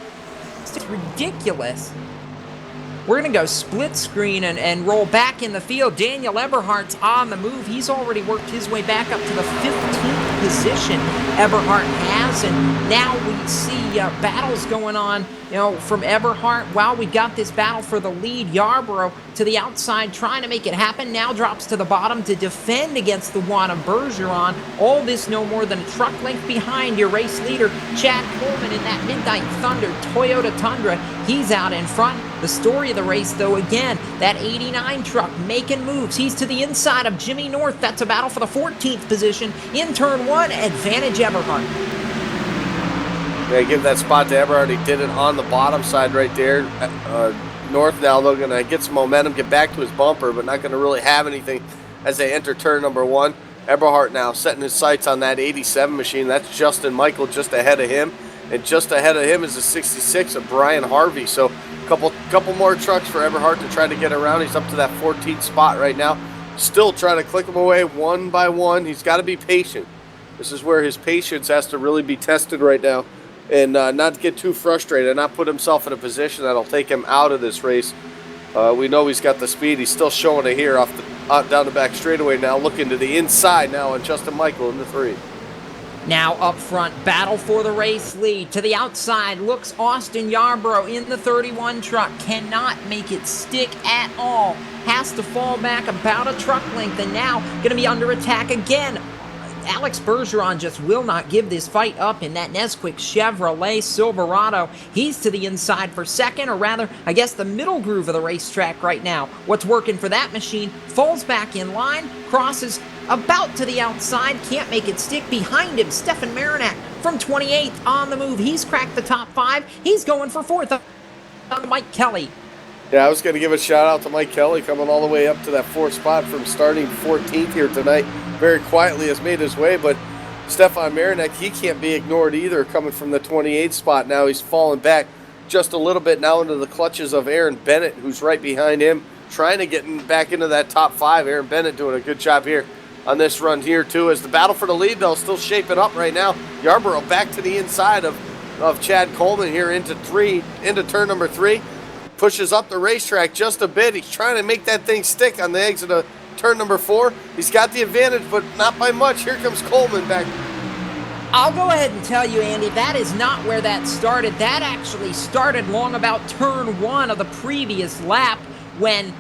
It's ridiculous. We're going to go split screen and roll back in the field. Daniel Eberhardt's on the move. He's already worked his way back up to the 15th position Eberhardt has, and now we see battles going on, from Eberhardt. Wow, we got this battle for the lead. Yarborough to the outside trying to make it happen. Now drops to the bottom to defend against the 1 of Bergeron. All this no more than a truck length behind your race leader, Chad Coleman, in that Midnight Thunder Toyota Tundra. He's out in front. The story of the race, though, again, that 89 truck making moves. He's to the inside of Jimmy North. That's a battle for the 14th position. In turn 1, advantage Eberhardt. Yeah, give that spot to Eberhardt. He did it on the bottom side right there. North now, they're going to get some momentum, get back to his bumper, but not going to really have anything as they enter turn number 1. Eberhardt now setting his sights on that 87 machine. That's Justin Michael just ahead of him. And just ahead of him is the 66 of Brian Harvey. So a couple more trucks for Eberhardt to try to get around. He's up to that 14th spot right now. Still trying to click them away one by one. He's got to be patient. This is where his patience has to really be tested right now. And not get too frustrated and not put himself in a position that'll take him out of this race. We know he's got the speed. He's still showing it here down the back straightaway now. Looking to the inside now on Justin Michael in the 3. Now up front, battle for the race lead. To the outside looks Austin Yarborough in the 31 truck. Cannot make it stick at all. Has to fall back about a truck length, and now going to be under attack again. Alex Bergeron just will not give this fight up in that Nesquik Chevrolet Silverado. He's to the inside for second, or rather, I guess the middle groove of the racetrack right now. What's working for that machine? Falls back in line, crosses about to the outside, can't make it stick. Behind him, Stefan Marinak from 28th on the move. He's cracked the top 5. He's going for 4th on Mike Kelly. Yeah, I was going to give a shout out to Mike Kelly coming all the way up to that 4th spot from starting 14th here tonight. Very quietly has made his way, but Stefan Marinak, he can't be ignored either, coming from the 28th spot. Now he's fallen back just a little bit now into the clutches of Aaron Bennett, who's right behind him, trying to get back into that top 5. Aaron Bennett doing a good job here on this run here too, as the battle for the lead though still shaping up right now. Yarborough back to the inside of Chad Coleman here into turn number 3. Pushes up the racetrack just a bit. He's trying to make that thing stick on the exit of turn number 4. He's got the advantage, but not by much. Here comes Coleman back. I'll go ahead and tell you, Andy, that is not where that started. That actually started long about turn 1 of the previous lap when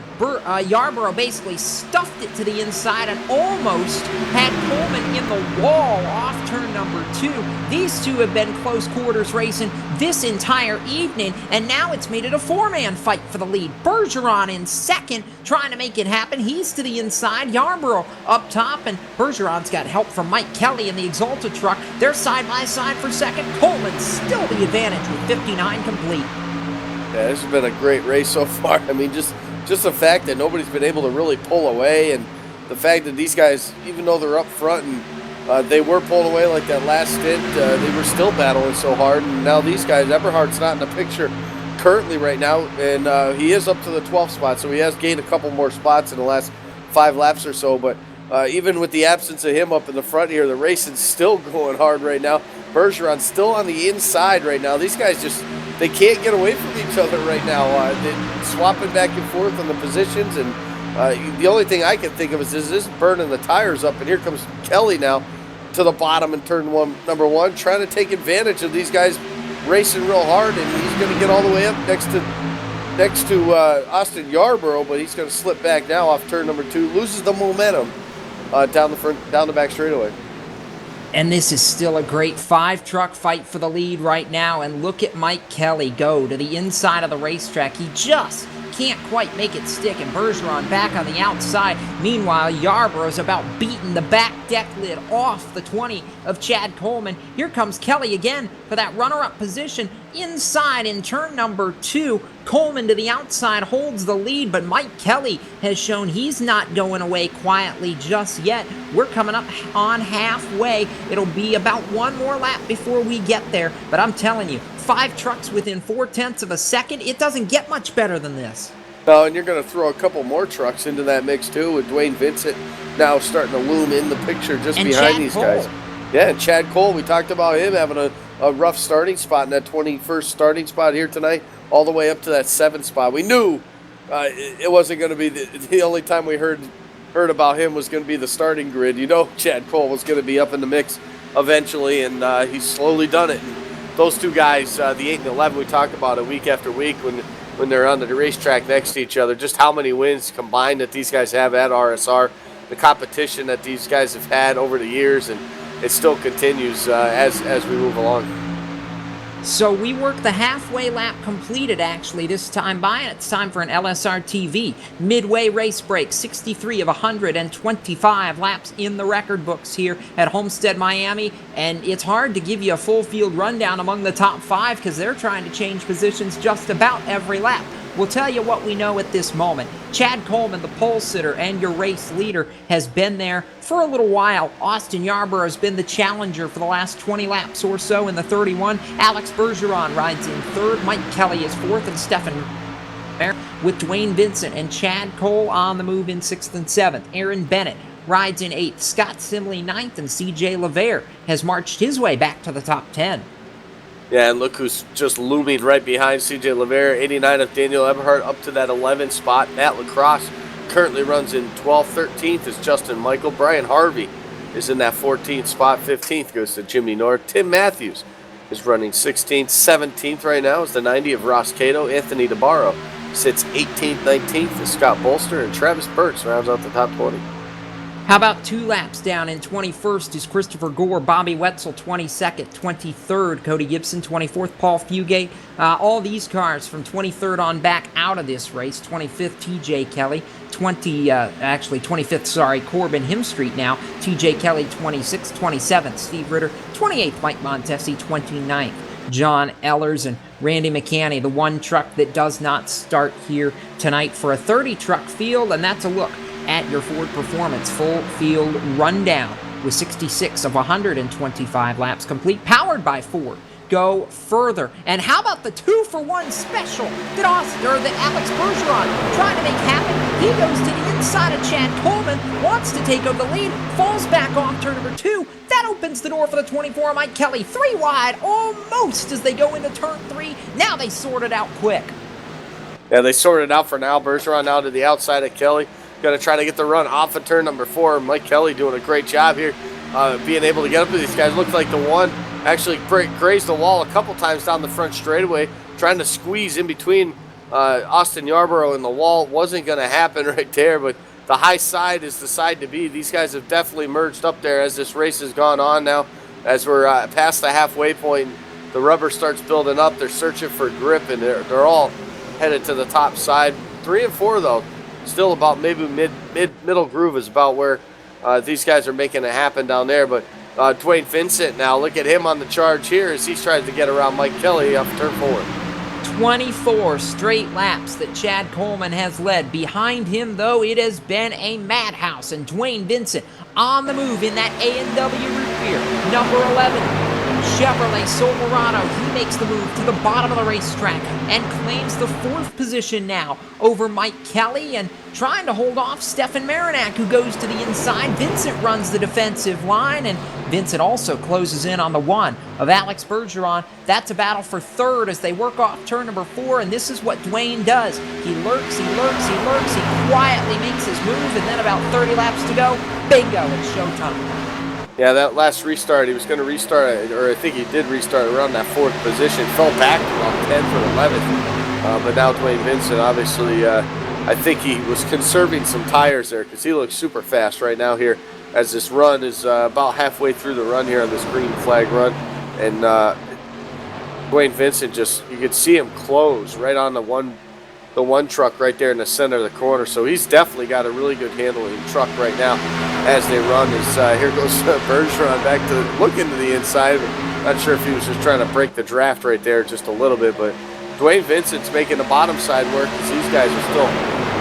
Yarborough basically stuffed it to the inside and almost had Coleman in the wall off turn number 2. These two have been close quarters racing this entire evening, and now it's made it a 4-man fight for the lead. Bergeron in second, trying to make it happen. He's to the inside, Yarborough up top, and Bergeron's got help from Mike Kelly in the Exalta truck. They're side by side for second. Coleman still the advantage with 59 complete. Yeah, this has been a great race so far. I mean, just the fact that nobody's been able to really pull away, and the fact that these guys, even though they're up front and they were pulled away like that last stint, they were still battling so hard. And now these guys, Eberhardt's not in the picture currently right now, and he is up to the 12th spot, so he has gained a couple more spots in the last 5 laps or so. But even with the absence of him up in the front here, the race is still going hard right now. Bergeron's still on the inside right now. These guys they can't get away from each other right now. They're swapping back and forth on the positions, and the only thing I can think of is this burning the tires up, and here comes Kelly now to the bottom in turn number 1, trying to take advantage of these guys racing real hard, and he's going to get all the way up next to Austin Yarborough, but he's going to slip back now off turn number 2, loses the momentum down the back straightaway. And this is still a great 5-truck fight for the lead right now. And look at Mike Kelly go to the inside of the racetrack. He just can't quite make it stick, and Bergeron back on the outside. Meanwhile, Yarborough's about beating the back deck lid off the 20 of Chad Coleman. Here comes Kelly again for that runner-up position inside in turn number 2. Coleman to the outside holds the lead, but Mike Kelly has shown he's not going away quietly just yet. We're coming up on halfway. It'll be about one more lap before we get there, but I'm telling you, 5 trucks within 0.4 of a second. It doesn't get much better than this. No, and you're going to throw a couple more trucks into that mix too, with Dwayne Vincent now starting to loom in the picture just behind Chad these Cole. guys. Yeah, and Chad Cole, we talked about him having a rough starting spot in that 21st starting spot here tonight, all the way up to that 7th spot. We knew it wasn't going to be the only time we heard about him was going to be the starting grid. You know, Chad Cole was going to be up in the mix eventually, and he's slowly done it. And those two guys, the 8 and 11, we talk about it week after week when they're on the racetrack next to each other, just how many wins combined that these guys have at RSR, the competition that these guys have had over the years, and it still continues as we move along. So we work the halfway lap completed actually this time by, and it's time for an LSRTV midway race break. 63 of 125 laps in the record books here at Homestead, Miami, and it's hard to give you a full field rundown among the top 5 because they're trying to change positions just about every lap. We'll tell you what we know at this moment. Chad Coleman, the pole sitter and your race leader, has been there for a little while. Austin Yarborough has been the challenger for the last 20 laps or so in the 31. Alex Bergeron rides in 3rd. Mike Kelly is 4th, and Stefan with Dwayne Vincent and Chad Cole on the move in 6th and 7th. Aaron Bennett rides in 8th. Scott Simley 9th, and CJ LeVere has marched his way back to the top 10. Yeah, and look who's just looming right behind CJ LeVere, 89 of Daniel Eberhardt up to that 11th spot. Matt Lacrosse currently runs in 12th. 13th is Justin Michael. Brian Harvey is in that 14th spot. 15th goes to Jimmy North. Tim Matthews is running 16th. 17th right now is the 90 of Ross Cato. Anthony DeBarro sits 18th. 19th is Scott Bolster, and Travis Burks rounds out the top 20. How about 2 laps down? In 21st is Christopher Gore, Bobby Wetzel 22nd, 23rd, Cody Gibson 24th, Paul Fugate. All these cars from 23rd on back out of this race. 25th, TJ Kelly. 25th, Corbin Himstreet now. TJ Kelly 26th, 27th, Steve Ritter 28th, Mike Montesi 29th. John Ellers and Randy McCanny, the one truck that does not start here tonight for a 30-truck field, and that's a look at your Ford Performance full field rundown with 66 of 125 laps complete, powered by Ford. Go further. And how about the 2-for-1 special that Alex Bergeron trying to make happen? He goes to the inside of Chad Coleman, wants to take over the lead, falls back off turn number 2. That opens the door for the 24, Mike Kelly. 3 wide almost as they go into turn 3. Now they sort it out quick. Yeah, they sorted it out for now. Bergeron now to the outside of Kelly. Going to try to get the run off of turn number 4. Mike Kelly doing a great job here, being able to get up to these guys. Looked like the one actually grazed the wall a couple times down the front straightaway, trying to squeeze in between Austin Yarborough and the wall. Wasn't going to happen right there, but the high side is the side to be. These guys have definitely merged up there as this race has gone on now. As we're past the halfway point, the rubber starts building up. They're searching for grip, and they're all headed to the top side. 3 and 4, though. Still about maybe middle groove is about where these guys are making it happen down there. But Dwayne Vincent now, look at him on the charge here as he tries to get around Mike Kelly off turn 4. 24 straight laps that Chad Coleman has led. Behind him, though, it has been a madhouse. And Dwayne Vincent on the move in that A&W root beer. Number 11, Chevrolet Silverado, he makes the move to the bottom of the racetrack and claims the 4th position now over Mike Kelly, and trying to hold off Stefan Marinac, who goes to the inside. Vincent runs the defensive line, and Vincent also closes in on the 1 of Alex Bergeron. That's a battle for 3rd as they work off turn number 4, and this is what Dwayne does. He lurks, he lurks, he lurks, he quietly makes his move, and then about 30 laps to go, bingo, it's showtime. Yeah, that last restart, he was going to restart, or I think he did restart around that 4th position. Fell back to about 10th or 11th. But now Dwayne Vincent, obviously, I think he was conserving some tires there because he looks super fast right now here as this run is about halfway through the run here on this green flag run. And Dwayne Vincent just, you could see him close right on the one truck right there in the center of the corner. So he's definitely got a really good handling truck right now as they run. Here goes Bergeron back to looking to the inside. Not sure if he was just trying to break the draft right there just a little bit, but Dwayne Vincent's making the bottom side work because these guys are still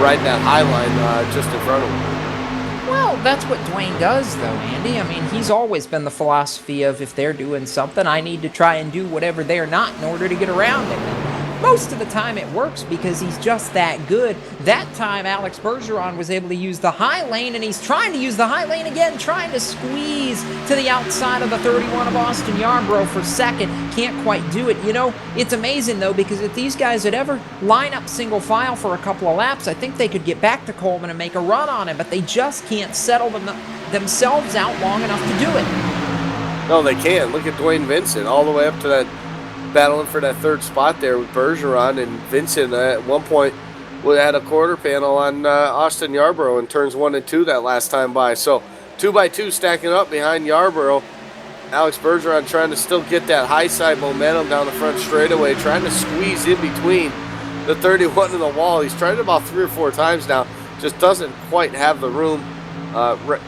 riding that high line just in front of him. Well, that's what Dwayne does, though, Andy. I mean, he's always been the philosophy of if they're doing something, I need to try and do whatever they're not in order to get around it. And most of the time it works because he's just that good. That time, Alex Bergeron was able to use the high lane, and he's trying to use the high lane again, trying to squeeze to the outside of the 31 of Austin Yarborough for 2nd. Can't quite do it. You know, it's amazing, though, because if these guys had ever line up single file for a couple of laps, I think they could get back to Coleman and make a run on him, but they just can't settle themselves out long enough to do it. No, they can. Look at Dwayne Vincent all the way up to that, battling for that 3rd spot there with Bergeron, and Vincent at one point had a quarter panel on Austin Yarborough in turns 1 and 2 that last time by. So 2 by 2 stacking up behind Yarborough. Alex Bergeron trying to still get that high side momentum down the front straightaway, trying to squeeze in between the 31 and the wall. He's tried it about 3 or 4 times now, just doesn't quite have the room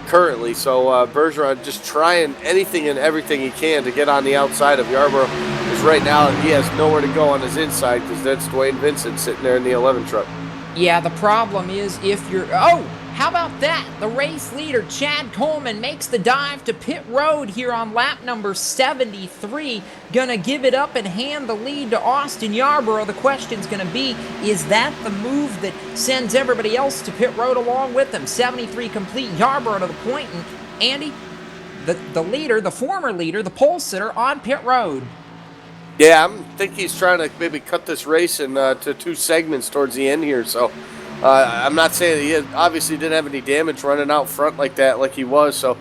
currently. So Bergeron just trying anything and everything he can to get on the outside of Yarborough, because right now he has nowhere to go on his inside because that's Dwayne Vincent sitting there in the 11 truck. Yeah, the problem is if you're... Oh, how about that? The race leader, Chad Coleman, makes the dive to pit road here on lap number 73. Gonna give it up and hand the lead to Austin Yarborough. The question's gonna be, is that the move that sends everybody else to pit road along with them? 73 complete, Yarborough to the point, and Andy, the leader, the former leader, the pole sitter on pit road. Yeah, I think he's trying to maybe cut this race into 2 segments towards the end here. So I'm not saying he obviously didn't have any damage running out front like that, like he was. So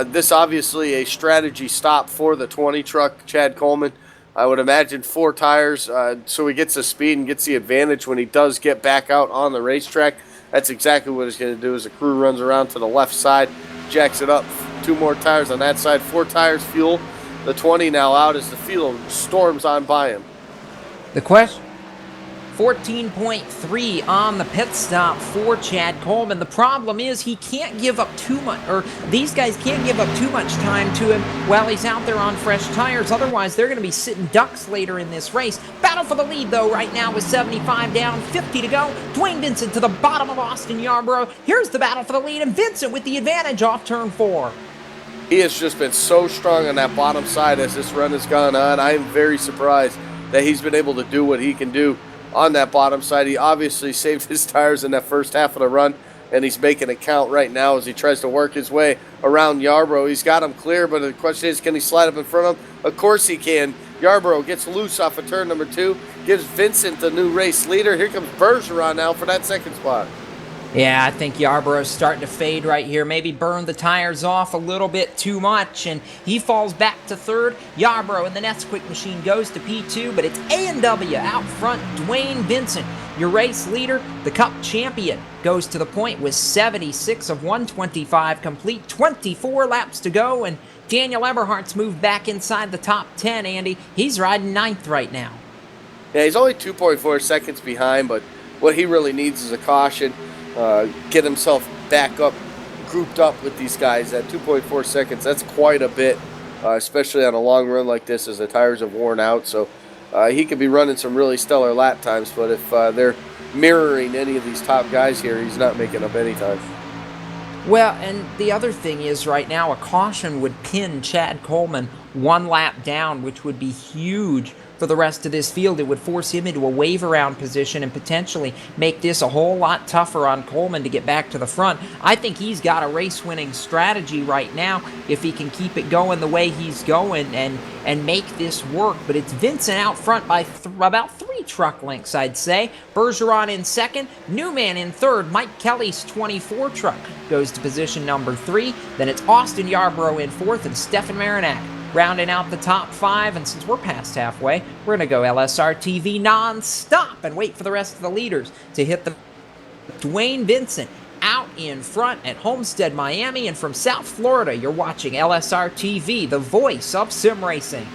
this obviously a strategy stop for the 20 truck, Chad Coleman. I would imagine 4 tires, so he gets the speed and gets the advantage when he does get back out on the racetrack. That's exactly what he's going to do as the crew runs around to the left side, jacks it up, 2 more tires on that side, 4 tires fuel. The 20 now out as the field storms on by him. The question, 14.3 on the pit stop for Chad Coleman. The problem is he can't give up too much, or these guys can't give up too much time to him while he's out there on fresh tires. Otherwise, they're going to be sitting ducks later in this race. Battle for the lead, though, right now with 75 down, 50 to go. Dwayne Vincent to the bottom of Austin Yarborough. Here's the battle for the lead, and Vincent with the advantage off turn 4. He has just been so strong on that bottom side as this run has gone on. I am very surprised that he's been able to do what he can do on that bottom side. He obviously saved his tires in that first half of the run, and he's making it count right now as he tries to work his way around Yarborough. He's got him clear, but the question is, can he slide up in front of him? Of course he can. Yarborough gets loose off of turn number 2, gives Vincent the new race leader. Here comes Bergeron now for that 2nd spot. Yeah, I think Yarborough's starting to fade right here. Maybe burn the tires off a little bit too much, and he falls back to 3rd. Yarborough in the Nesquik machine goes to P2, but it's A&W out front. Dwayne Vincent, your race leader, the Cup champion, goes to the point with 76 of 125 complete, 24 laps to go, and Daniel Eberhardt's moved back inside the top 10, Andy. He's riding 9th right now. Yeah, he's only 2.4 seconds behind, but what he really needs is a caution. Get himself back up, grouped up with these guys at 2.4 seconds. That's quite a bit, especially on a long run like this as the tires have worn out. So he could be running some really stellar lap times, but if they're mirroring any of these top guys here, he's not making up any time. Well, and the other thing is right now a caution would pin Chad Coleman one lap down, which would be huge for the rest of this field. It would force him into a wave around position and potentially make this a whole lot tougher on Coleman to get back to the front. I think he's got a race-winning strategy right now if he can keep it going the way he's going and make this work. But it's Vincent out front by about 3 truck lengths, I'd say. Bergeron in second, Newman in third. Mike Kelly's 24 truck goes to position number 3. Then it's Austin Yarborough in fourth and Stefan Marinac rounding out the top 5. And since we're past halfway, we're going to go LSRTV non-stop and wait for the rest of the leaders to hit the Dwayne Vincent out in front at Homestead, Miami. And from South Florida, you're watching LSRTV, the voice of sim racing.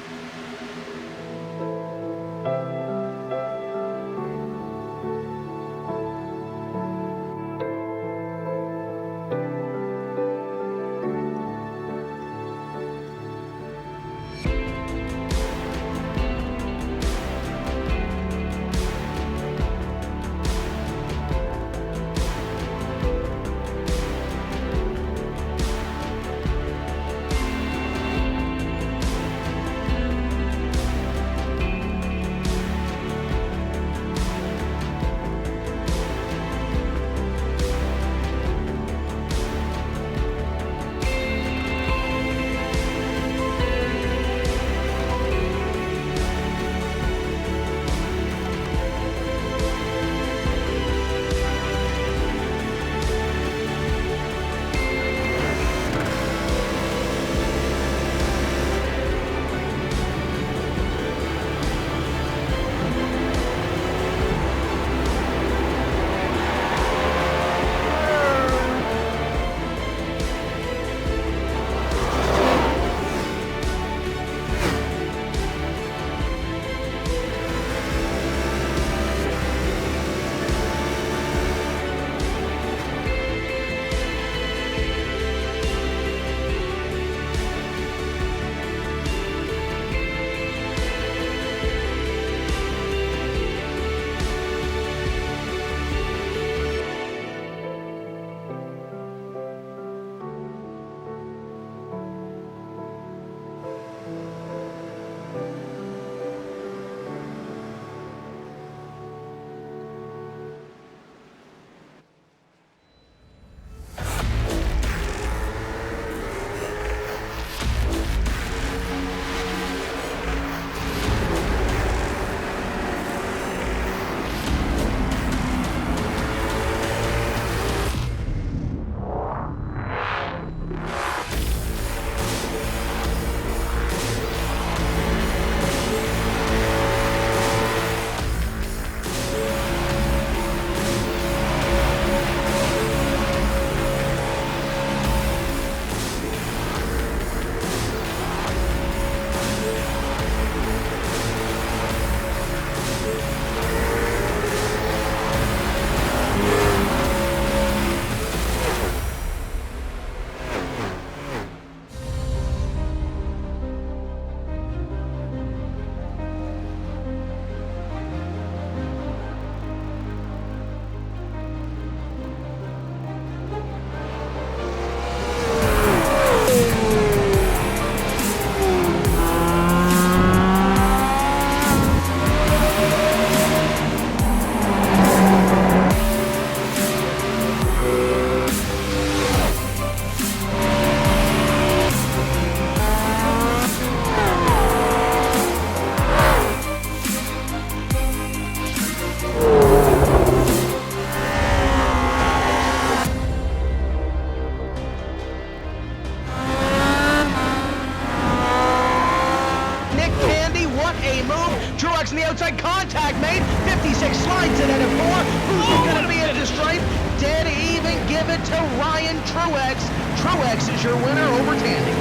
Truex in the outside, contact made. 56 slides it at a 4. Who's going to be at the stripe? Dead even, give it to Ryan Truex. Truex is your winner over Tandy.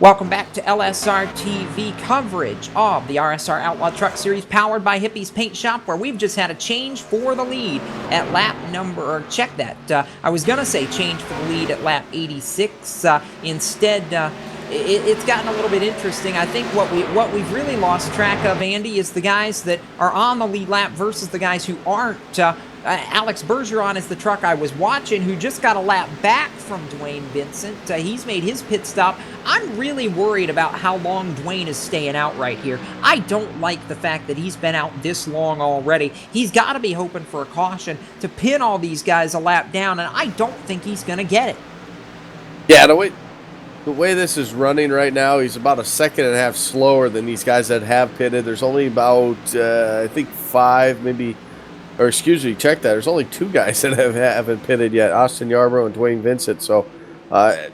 Welcome back to LSRTV coverage of the RSR Outlaw Truck Series powered by Hippie's Paint Shop, where we've just had a change for the lead at lap number, or check that, I was going to say change for the lead at lap 86. Instead, it's gotten a little bit interesting. I think what we've really lost track of, Andy, is the guys that are on the lead lap versus the guys who aren't. Alex Bergeron is the truck I was watching, who just got a lap back from Dwayne Vincent. He's made his pit stop. I'm really worried about how long Dwayne is staying out right here. I don't like the fact that he's been out this long already. He's got to be hoping for a caution to pin all these guys a lap down, and I don't think he's going to get it. Yeah, the way this is running right now, he's about a second and a half slower than these guys that have pitted. There's only about, I think, check that. There's only 2 guys that haven't pitted yet, Austin Yarborough and Dwayne Vincent. So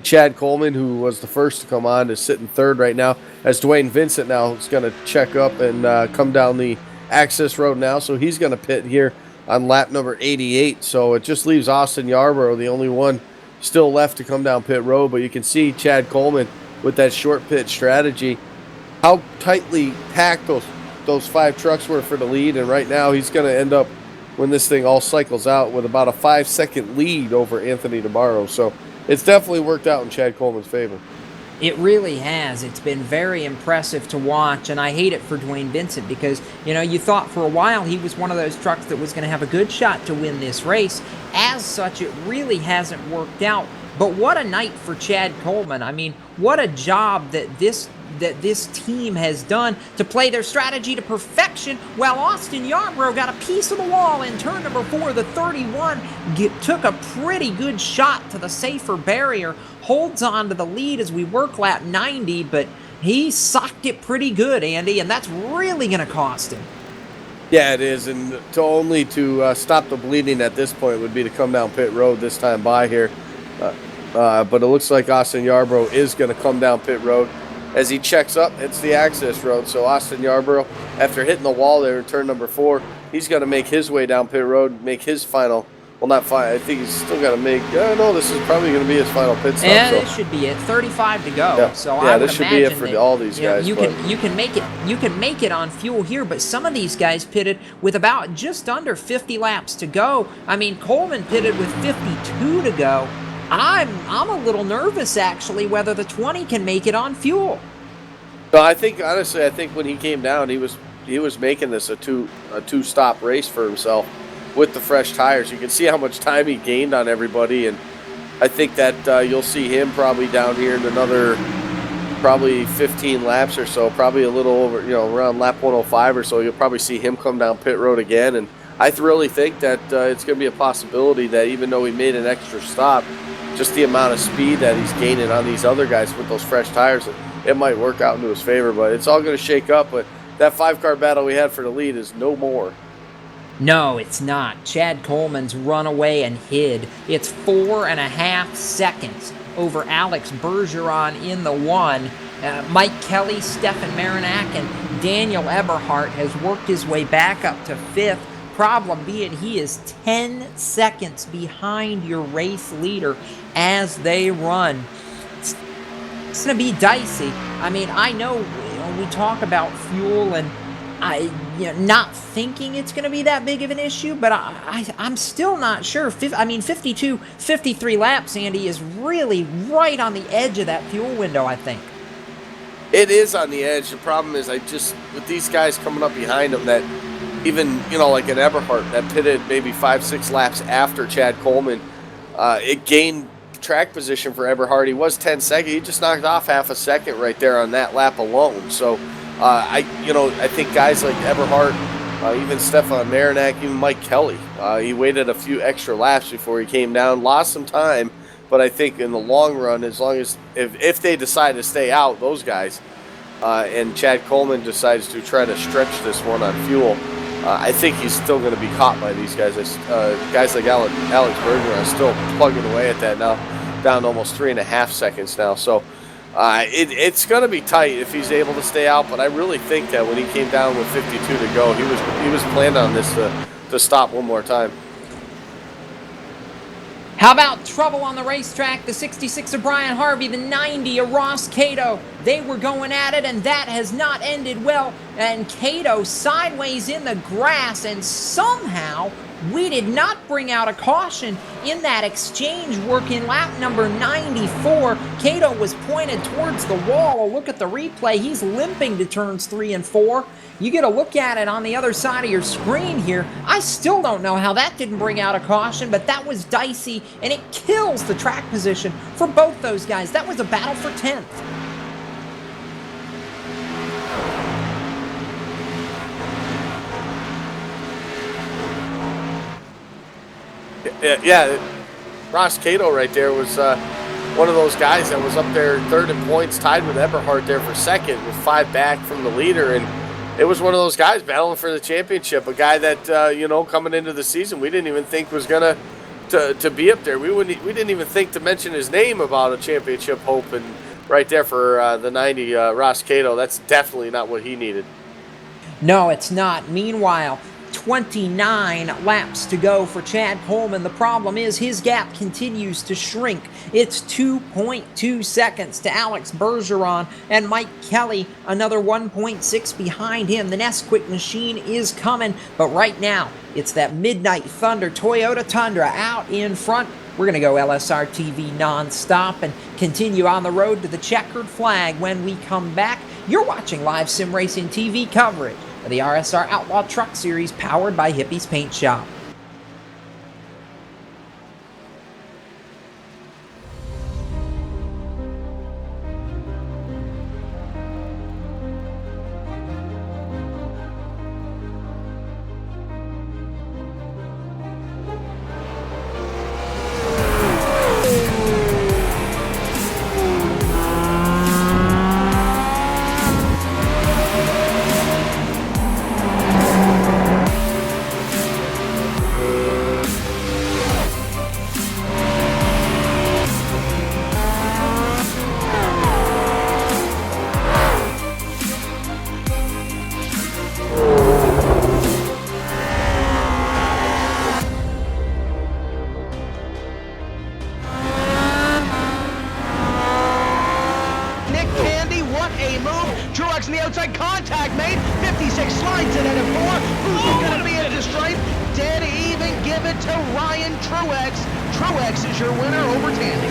Chad Coleman, who was the first to come on, is sitting third right now, as Dwayne Vincent now is going to check up and come down the access road now. So he's going to pit here on lap number 88. So it just leaves Austin Yarborough, the only one still left to come down pit road. But you can see Chad Coleman with that short pit strategy, how tightly packed those 5 trucks were for the lead. And right now he's going to end up, when this thing all cycles out, with about a 5-second lead over Anthony DeBarro. So it's definitely worked out in Chad Coleman's favor. It really has. It's been very impressive to watch, and I hate it for Dwayne Vincent because, you thought for a while he was one of those trucks that was going to have a good shot to win this race. As such, it really hasn't worked out. But what a night for Chad Coleman. I mean, what a job that this team has done to play their strategy to perfection, while Austin Yarborough got a piece of the wall in turn number 4. The 31 took a pretty good shot to the safer barrier, holds on to the lead as we work lap 90, but he socked it pretty good, Andy, and that's really going to cost him. Yeah, it is, and to stop the bleeding at this point would be to come down pit road this time by here. But it looks like Austin Yarborough is going to come down pit road. As he checks up, it's the access road. So Austin Yarborough, after hitting the wall there in turn number 4, he's going to make his way down pit road, make his final. Well, not final. I think he's still got to make. No, this is probably going to be his final pit stop. Yeah, this should be it. 35 to go. Yeah, so I would this should be it for all these guys. You can make it on fuel here, but some of these guys pitted with about just under 50 laps to go. I mean, Coleman pitted with 52 to go. I'm a little nervous, actually, whether the 20 can make it on fuel. No, I think when he came down, he was making this a two-stop race for himself with the fresh tires. You can see how much time he gained on everybody, and I think that you'll see him probably down here in another probably 15 laps or so, probably a little over, around lap 105 or so. You'll probably see him come down pit road again, and I really think that it's going to be a possibility that even though he made an extra stop, just the amount of speed that he's gaining on these other guys with those fresh tires, it might work out into his favor. But it's all going to shake up. But that 5-car battle we had for the lead is no more. No, it's not. Chad Coleman's run away and hid. It's 4.5 seconds over Alex Bergeron in the 1. Mike Kelly, Stefan Marinac, and Daniel Eberhardt has worked his way back up to 5th. Problem being, he is 10 seconds behind your race leader as they run. It's going to be dicey. I mean, I know we talk about fuel and not thinking it's going to be that big of an issue, but I'm still not sure. 52, 53 laps, Andy, is really right on the edge of that fuel window, I think. It is on the edge. The problem is with these guys coming up behind him, that even, like an Eberhardt that pitted maybe 5-6 laps after Chad Coleman, it gained track position for Eberhardt. He was 10 seconds. He just knocked off half a second right there on that lap alone. So, I think guys like Eberhardt, even Stefan Marinac, even Mike Kelly, he waited a few extra laps before he came down, lost some time. But I think in the long run, as long as if they decide to stay out, those guys, and Chad Coleman decides to try to stretch this one on fuel, I think he's still going to be caught by these guys. Guys like Alex Berger are still plugging away at that now, down to almost 3.5 seconds now. So it's going to be tight if he's able to stay out. But I really think that when he came down with 52 to go, he was planning on this to stop one more time. How about trouble on the racetrack? The 66 of Brian Harvey, the 90 of Ross Cato. They were going at it, and that has not ended well. And Cato sideways in the grass, and somehow we did not bring out a caution in that exchange work in lap number 94. Cato was pointed towards the wall. A look at the replay. He's limping to turns 3 and 4. You get a look at it on the other side of your screen here. I still don't know how that didn't bring out a caution, but that was dicey, and it kills the track position for both those guys. That was a battle for 10th. Yeah, Ross Cato right there was one of those guys that was up there third in points, tied with Eberhard there for second with 5 back from the leader. And it was one of those guys battling for the championship, a guy that, coming into the season, we didn't even think was going to be up there. We didn't even think to mention his name about a championship hope. And right there for the 90, Ross Cato, that's definitely not what he needed. No, it's not. Meanwhile, 29 laps to go for Chad Coleman. The problem is his gap continues to shrink. It's 2.2 seconds to Alex Bergeron, and Mike Kelly another 1.6 behind him. The Nesquik machine is coming, but right now it's that Midnight Thunder Toyota Tundra out in front. We're going to go LSRTV nonstop and continue on the road to the checkered flag when we come back. You're watching live sim racing TV coverage of the RSR Outlaw Truck Series powered by Hippie's Paint Shop. On the outside, contact made. 56 slides in at a 4. Who's going to be at the stripe? Dead even. Give it to Ryan Truex. Truex is your winner over Tandy.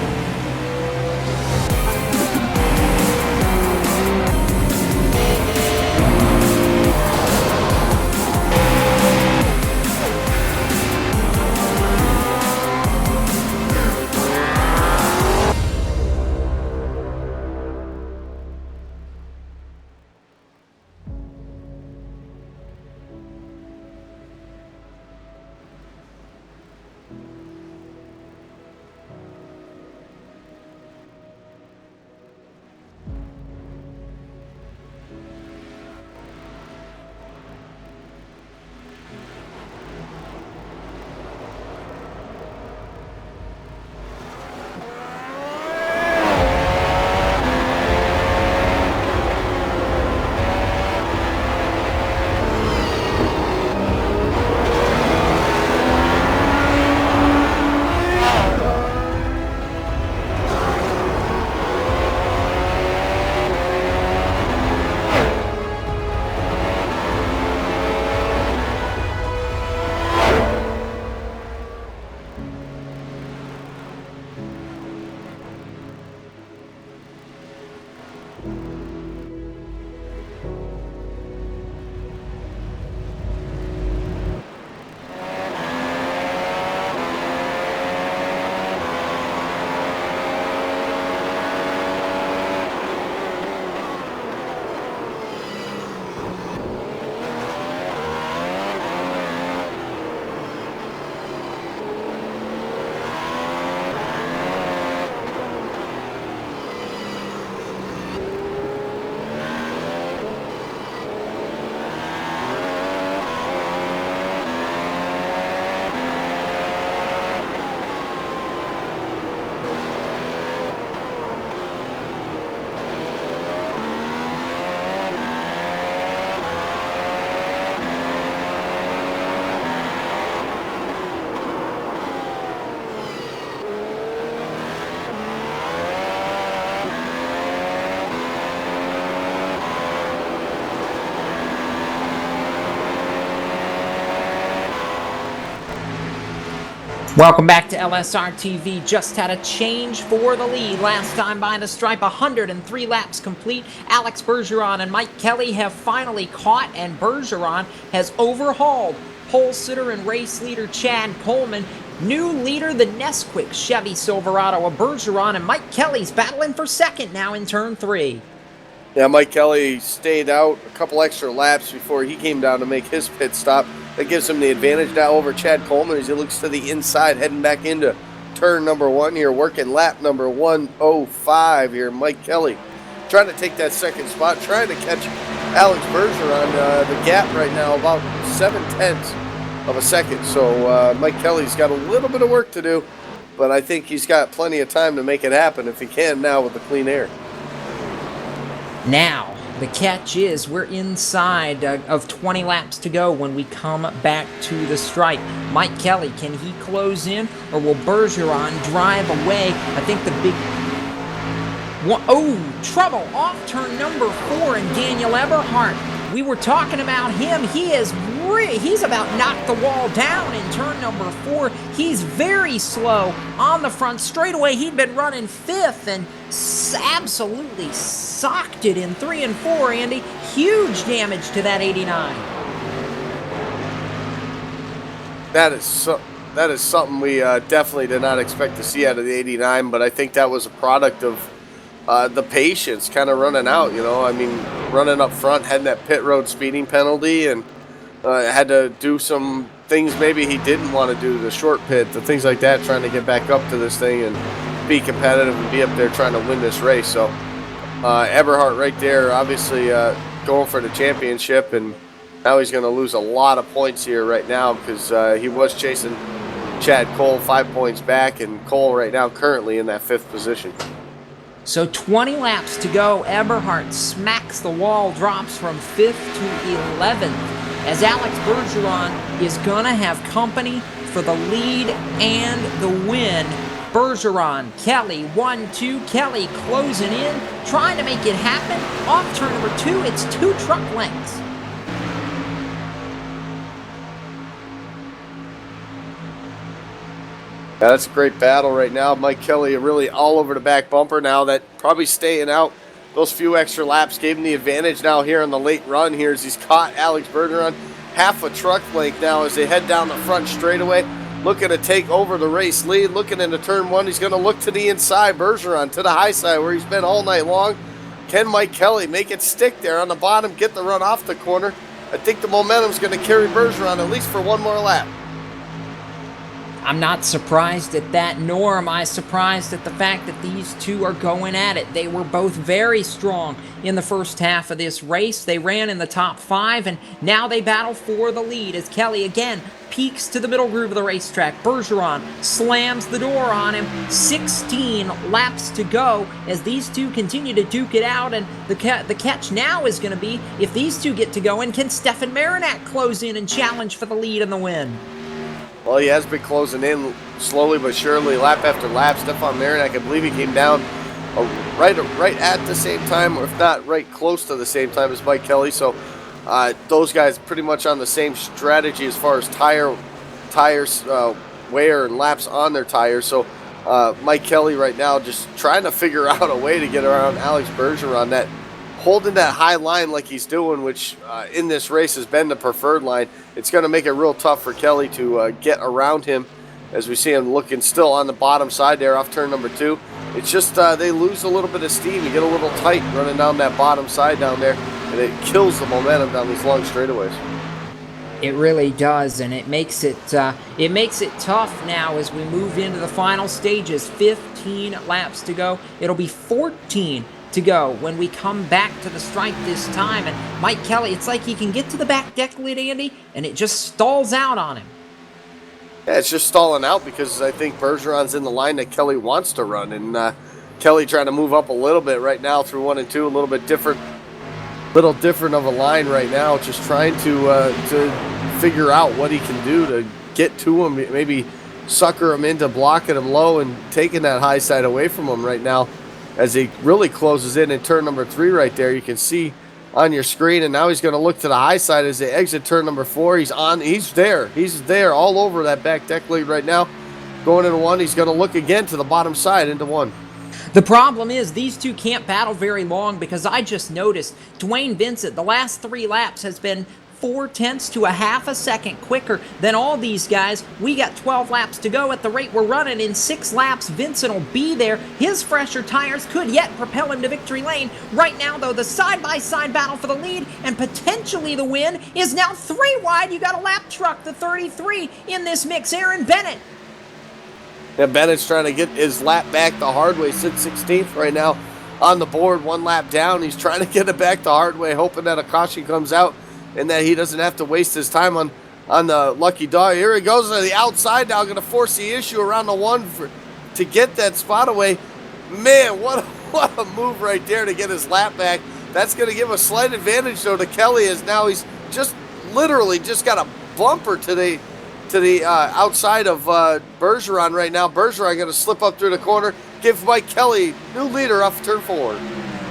Welcome back to LSRTV. Just had a change for the lead. Last time by the stripe, 103 laps complete. Alex Bergeron and Mike Kelly have finally caught, and Bergeron has overhauled pole sitter and race leader Chad Coleman. New leader, the Nesquik Chevy Silverado of Bergeron, and Mike Kelly's battling for second now in turn 3. Yeah, Mike Kelly stayed out a couple extra laps before he came down to make his pit stop. That gives him the advantage now over Chad Coleman as he looks to the inside, heading back into turn number 1 here, working lap number 105 here. Mike Kelly trying to take that second spot, trying to catch Alex Bergeron. The gap right now about 0.7 of a second. So Mike Kelly's got a little bit of work to do, but I think he's got plenty of time to make it happen if he can now with the clean air. Now, the catch is we're inside of 20 laps to go when we come back to the stripe. Mike Kelly, can he close in, or will Bergeron drive away? I think the big... trouble off turn number 4, and Daniel Eberhardt. We were talking about him. He's about knocked the wall down in turn number 4. He's very slow on the front straightaway. He'd been running 5th and absolutely socked it in 3 and 4, Andy. Huge damage to that 89. That is something we definitely did not expect to see out of the 89, but I think that was a product of the patience kind of running out, you know. I mean, running up front, had that pit road speeding penalty, and had to do some things maybe he didn't want to do, the short pit, the things like that, trying to get back up to this thing and be competitive and be up there trying to win this race. So Eberhardt right there, obviously going for the championship, and now he's going to lose a lot of points here right now because he was chasing Chad Cole 5 points back, and Cole right now currently in that 5th position. So 20 laps to go. Eberhardt smacks the wall, drops from 5th to 11th, as Alex Bergeron is going to have company for the lead and the win. Bergeron, Kelly, 1-2. Kelly closing in, trying to make it happen. Off turn number 2, it's 2 truck lengths. Yeah, that's a great battle right now. Mike Kelly really all over the back bumper now. That probably staying out those few extra laps gave him the advantage now here in the late run here as he's caught Alex Bergeron half a truck length now as they head down the front straightaway, looking to take over the race lead. Looking into turn 1, he's going to look to the inside. Bergeron to the high side where he's been all night long. Can Mike Kelly make it stick there on the bottom, get the run off the corner? I think the momentum's going to carry Bergeron at least for one more lap. I'm not surprised at that, nor am I surprised at the fact that these two are going at it. They were both very strong in the first half of this race. They ran in the top 5, and now they battle for the lead as Kelly again peeks to the middle groove of the racetrack. Bergeron slams the door on him. 16 laps to go as these two continue to duke it out, and the catch now is going to be, if these two get to going, can Stefan Marinak close in and challenge for the lead and the win? Well, he has been closing in slowly but surely, lap after lap. Stefan Marinak, I believe he came down right at the same time, or if not right close to the same time as Mike Kelly. So those guys pretty much on the same strategy as far as tires wear and laps on their tires. So Mike Kelly right now just trying to figure out a way to get around Alex Bergeron, that holding that high line like he's doing, which in this race has been the preferred line. It's going to make it real tough for Kelly to get around him as we see him looking still on the bottom side there off turn number 2. It's just they lose a little bit of steam. You get a little tight running down that bottom side down there, and it kills the momentum down these long straightaways. It really does, and it makes it tough now as we move into the final stages. 15 laps to go. It'll be 14 to go when we come back to the stripe this time, and Mike Kelly, it's like he can get to the back deck lid, Andy, and it just stalls out on him. Yeah, it's just stalling out because I think Bergeron's in the line that Kelly wants to run, and Kelly trying to move up a little bit right now through 1 and 2, a little different of a line right now, just trying to figure out what he can do to get to him, maybe sucker him into blocking him low and taking that high side away from him right now. As he really closes in turn number 3 right there, you can see on your screen, and now he's going to look to the high side as they exit turn number 4. He's there all over that back deck lead right now. going into one. He's going to look again to the bottom side into one. The problem is these two can't battle very long because I just noticed Dwayne Vincent, the last 3 laps, has been 0.4 to a half a second quicker than all these guys. We got 12 laps to go. At the rate we're running, in 6 laps, Vincent will be there. His fresher tires could yet propel him to victory lane. Right now, though, the side-by-side battle for the lead and potentially the win is now 3 wide. You got a lap truck, the 33, in this mix. Aaron Bennett. Yeah, Bennett's trying to get his lap back the hard way. Sits 16th right now on the board, 1 lap down. He's trying to get it back the hard way, hoping that a caution comes out and that he doesn't have to waste his time on the lucky dog. Here he goes to the outside now, going to force the issue around the 1 to get that spot away. Man, what a move right there to get his lap back. That's going to give a slight advantage, though, to Kelly, as now he's just literally just got a bumper to the outside of Bergeron right now. Bergeron going to slip up through the corner, give Mike Kelly new leader off turn 4.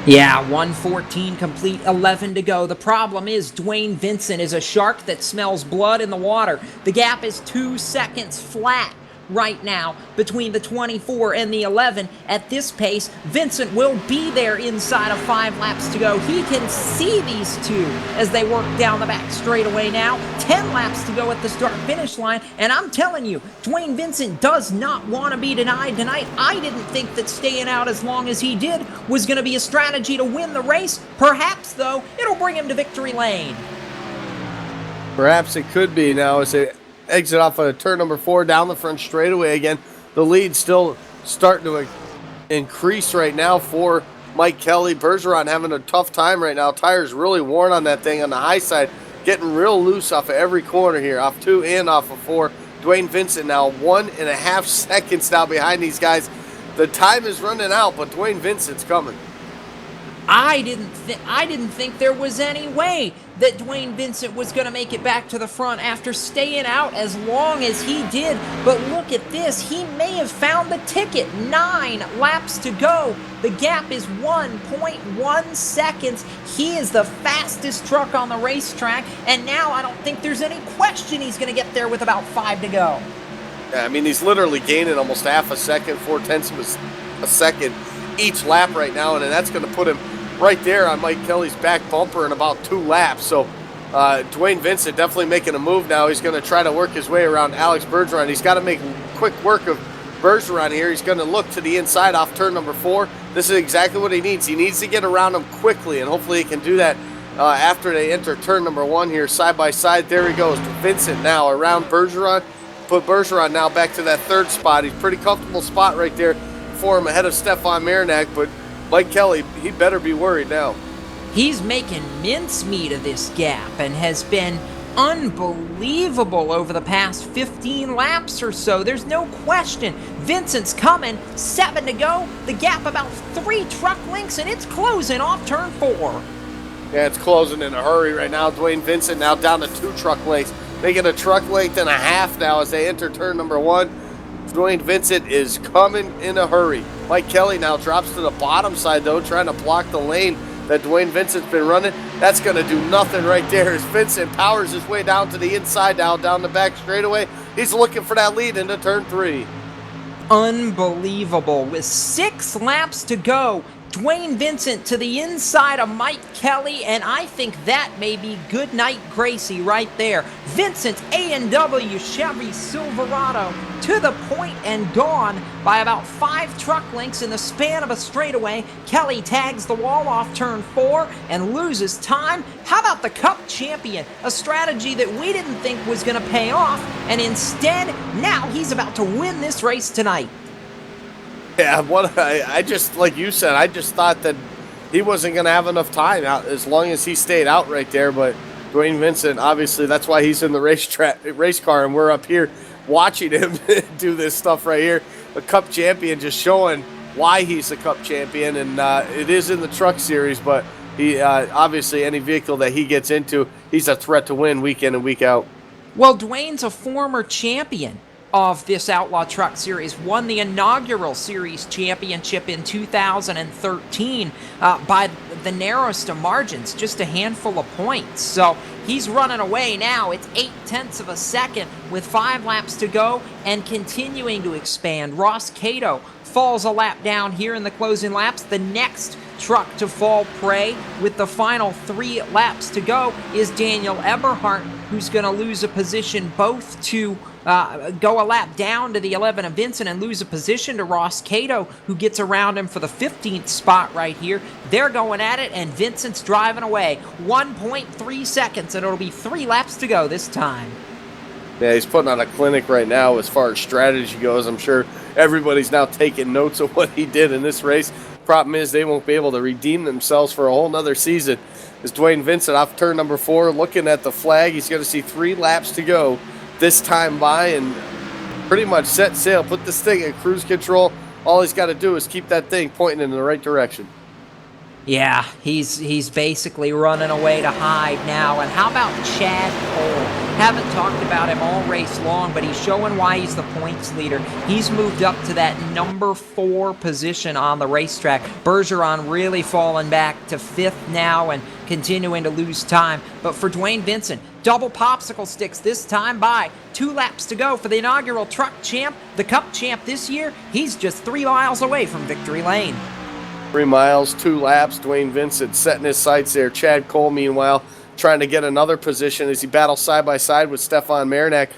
Yeah, 1:14 complete, 11 to go. The problem is Dwayne Vincent is a shark that smells blood in the water. The gap is 2 seconds flat right now between the 24 and the 11. At this pace, Vincent will be there inside of 5 laps to go. He can see these two as they work down the back straightaway now. 10 laps to go at the start-finish line, and I'm telling you, Dwayne Vincent does not want to be denied tonight. I didn't think that staying out as long as he did was going to be a strategy to win the race. Perhaps, though, it'll bring him to victory lane. Perhaps it could be now as they exit off of turn number 4 down the front straightaway again. The lead still starting to increase right now for Mike Kelly. Bergeron having a tough time right now. Tires really worn on that thing on the high side, getting real loose off of every corner here, off 2 and off of 4. Dwayne Vincent now 1.5 seconds now behind these guys. The time is running out, but Dwayne Vincent's coming. I didn't think there was any way that Dwayne Vincent was going to make it back to the front after staying out as long as he did. But look at this. He may have found the ticket. 9 laps to go. The gap is 1.1 seconds. He is the fastest truck on the racetrack. And now I don't think there's any question he's going to get there with about 5 to go. Yeah, I mean, he's literally gaining almost half a second, 0.4 of a second each lap right now. And that's going to put him right there on Mike Kelly's back bumper in about 2 laps. So Dwayne Vincent definitely making a move now. He's going to try to work his way around Alex Bergeron. He's got to make quick work of Bergeron here. He's going to look to the inside off turn number 4. This is exactly what he needs. He needs to get around him quickly, and hopefully he can do that after they enter turn number 1 here, side by side. There he goes. Vincent now around Bergeron. Put Bergeron now back to that 3rd spot. He's pretty comfortable spot right there for him ahead of Stefan Marinac, but Mike Kelly, he better be worried now. He's making mincemeat of this gap and has been unbelievable over the past 15 laps or so. There's no question. Vincent's coming. 7 to go. The gap about 3 truck lengths, and it's closing off turn 4. Yeah, it's closing in a hurry right now. Dwayne Vincent now down to 2 truck lengths, making a truck length and a half now as they enter turn number 1. Dwayne Vincent is coming in a hurry. Mike Kelly now drops to the bottom side, though, trying to block the lane that Dwayne Vincent's been running. That's going to do nothing right there as Vincent powers his way down to the inside now, down the back straightaway. He's looking for that lead into turn 3. Unbelievable. With 6 laps to go, Dwayne Vincent to the inside of Mike Kelly, and I think that may be goodnight Gracie right there. Vincent's A&W Chevy Silverado to the point and gone by about 5 truck lengths in the span of a straightaway. Kelly tags the wall off turn 4 and loses time. How about the Cup champion? A strategy that we didn't think was going to pay off, and instead, now he's about to win this race tonight. Yeah, I just, like you said, I just thought that he wasn't going to have enough time out as long as he stayed out right there. But Dwayne Vincent, obviously, that's why he's in the race car, and we're up here watching him do this stuff right here. A Cup champion, just showing why he's a Cup champion, and it is in the truck series, but he obviously any vehicle that he gets into, he's a threat to win week in and week out. Well, Dwayne's a former champion of this Outlaw Truck Series, won the inaugural series championship in 2013 by the narrowest of margins, just a handful of points. So he's running away now. It's 0.8 of a second with 5 laps to go and continuing to expand. Ross Cato falls a lap down here in the closing laps. The next truck to fall prey with the final 3 laps to go is Daniel Eberhardt, who's going to lose a position both to go a lap down to the 11 of Vincent and lose a position to Ross Cato, who gets around him for the 15th spot right here. They're going at it, and Vincent's driving away. 1.3 seconds, and it'll be 3 laps to go this time. Yeah, he's putting on a clinic right now as far as strategy goes. I'm sure everybody's now taking notes of what he did in this race. Problem is they won't be able to redeem themselves for a whole nother season. As Dwayne Vincent off turn number 4, looking at the flag, he's going to see 3 laps to go this time by and pretty much set sail, put this thing in cruise control. All he's got to do is keep that thing pointing in the right direction. Yeah, he's basically running away to hide now. And how about Chad Cole? Haven't talked about him all race long, but he's showing why he's the points leader. He's moved up to that number 4 position on the racetrack. Bergeron really falling back to 5th now and continuing to lose time. But for Dwayne Vincent, double popsicle sticks this time by. 2 laps to go for the inaugural truck champ, the cup champ this year. He's just 3 miles away from victory lane. 3 miles, 2 laps. Dwayne Vincent setting his sights there. Chad Cole, meanwhile, trying to get another position as he battles side by side with Stefan Marinak,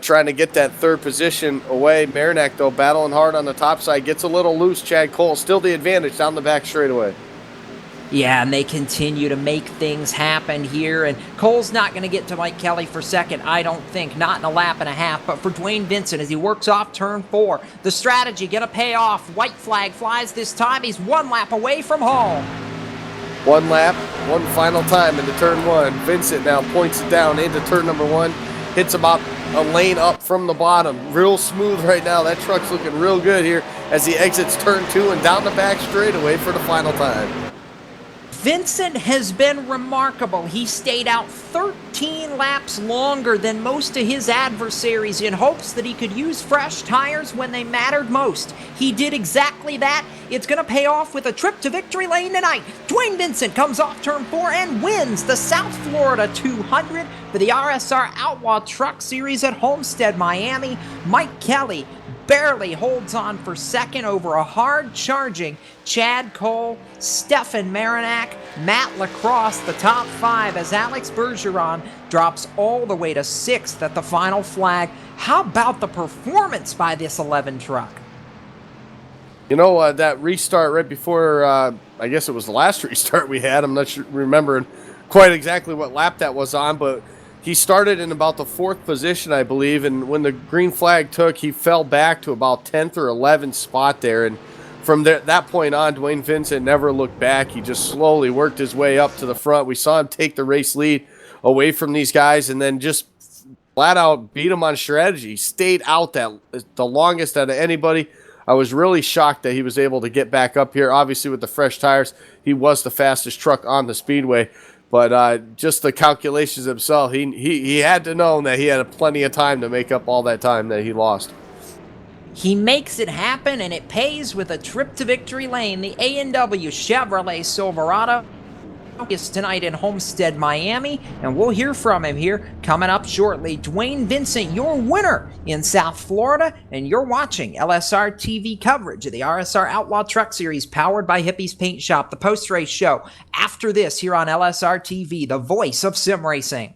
trying to get that 3rd position away. Marinak, though, battling hard on the top side, gets a little loose. Chad Cole still the advantage down the back straightaway. Yeah, and they continue to make things happen here, and Cole's not going to get to Mike Kelly for second, I don't think, not in a lap and a half, but for Dwayne Vincent as he works off turn 4, the strategy going to pay off. White flag flies this time. He's 1 lap away from home. 1 lap, 1 final time into turn 1. Vincent now points it down into turn number 1, hits about a lane up from the bottom. Real smooth right now. That truck's looking real good here as he exits turn 2 and down the back straightaway for the final time. Vincent has been remarkable. He stayed out 13 laps longer than most of his adversaries in hopes that he could use fresh tires when they mattered most. He did exactly that. It's going to pay off with a trip to victory lane tonight. Dwayne Vincent comes off turn 4 and wins the South Florida 200 for the RSR Outlaw Truck Series at Homestead, Miami. Mike Kelly barely holds on for second over a hard-charging Chad Cole, Stefan Marinak, Matt Lacrosse, the top 5, as Alex Bergeron drops all the way to 6th at the final flag. How about the performance by this 11 truck? You know, that restart right before, I guess it was the last restart we had. I'm not sure, remembering quite exactly what lap that was on, but he started in about the 4th position, I believe, and when the green flag took, he fell back to about 10th or 11th spot there. And from that point on, Dwayne Vincent never looked back. He just slowly worked his way up to the front. We saw him take the race lead away from these guys and then just flat out beat him on strategy. He stayed out the longest out of anybody. I was really shocked that he was able to get back up here. Obviously, with the fresh tires, he was the fastest truck on the speedway. But just the calculations himself, he had to know that he had plenty of time to make up all that time that he lost. He makes it happen, and it pays with a trip to victory lane. The A&W Chevrolet Silverado is tonight in Homestead, Miami, and we'll hear from him here coming up shortly. Dwayne Vincent, your winner in South Florida, and you're watching LSRTV coverage of the RSR Outlaw Truck Series powered by Hippie's Paint Shop, the post-race show. After this here on LSRTV, the voice of sim racing.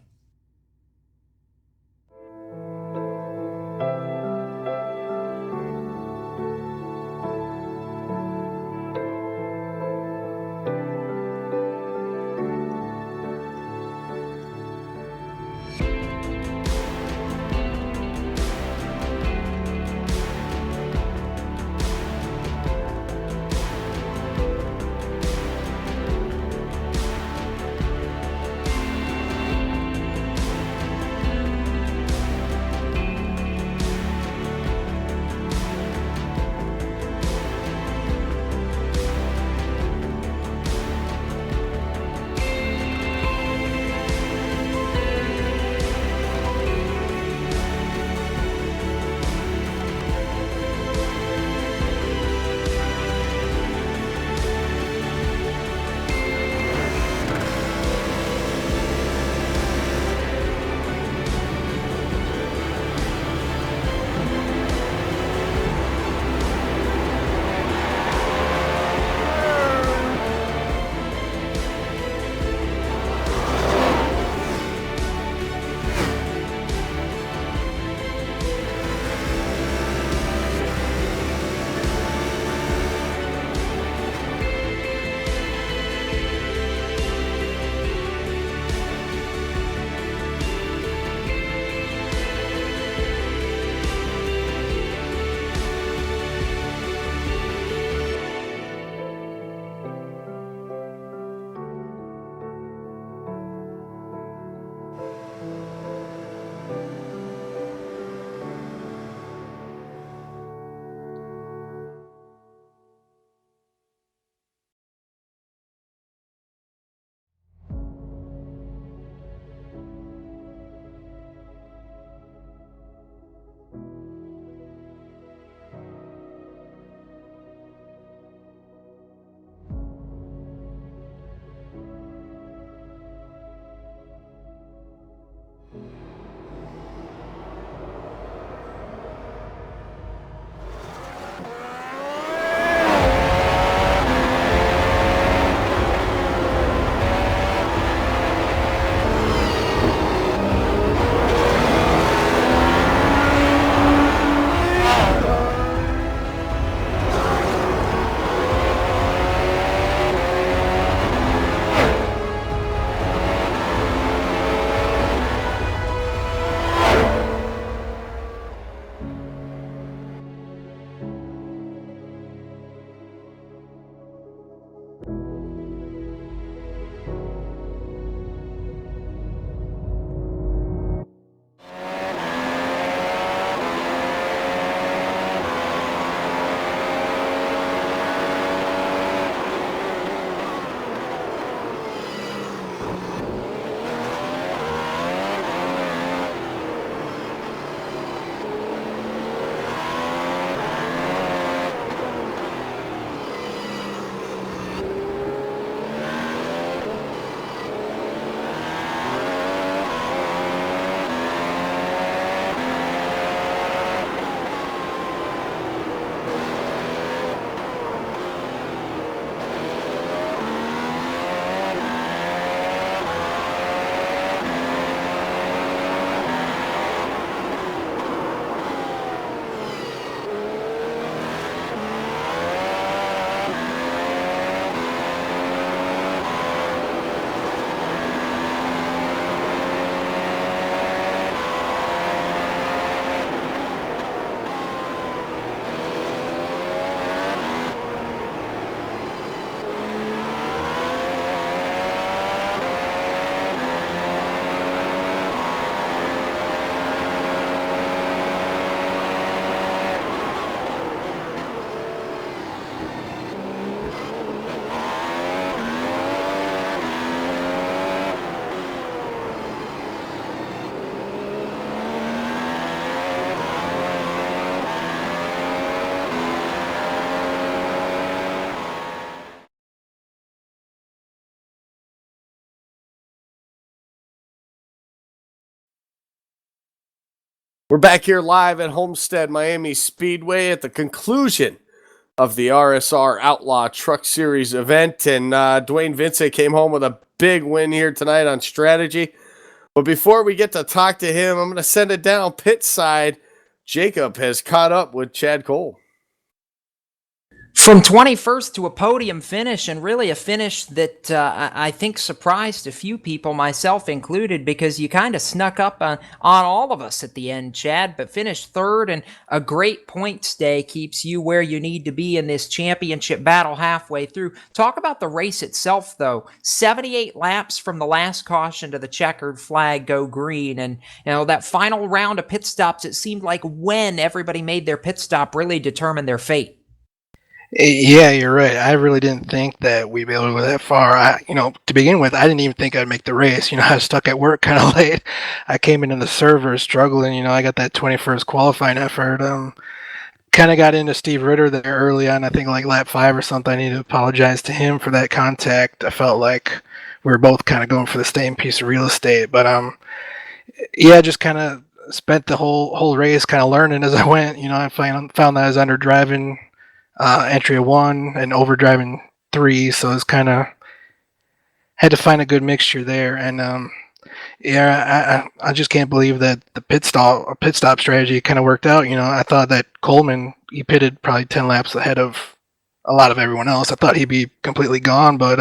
We're back here live at Homestead Miami Speedway at the conclusion of the RSR Outlaw Truck Series event. And Dwayne Vince came home with a big win here tonight on strategy. But before we get to talk to him, I'm going to send it down pit side. Jacob has caught up with Chad Cole. From 21st to a podium finish, and really a finish that I think surprised a few people, myself included, because you kind of snuck up on all of us at the end, Chad, but finished third, and a great points day keeps you where you need to be in this championship battle halfway through. Talk about the race itself, though. 78 laps from the last caution to the checkered flag go green, and that final round of pit stops, it seemed like when everybody made their pit stop really determined their fate. Yeah, you're right. I really didn't think that we'd be able to go that far. To begin with, I didn't even think I'd make the race. I was stuck at work kind of late. I came into the server struggling. I got that 21st qualifying effort. Kind of got into Steve Ritter there early on. I think like lap 5 or something. I need to apologize to him for that contact. I felt like we were both kind of going for the same piece of real estate. But yeah, just kind of spent the whole race kind of learning as I went. I found that I was under driving entry 1 and overdriving 3, so it's kind of had to find a good mixture there. And I just can't believe that the pit stop strategy kind of worked out. I thought that Coleman, he pitted probably 10 laps ahead of a lot of everyone else. I thought he'd be completely gone, but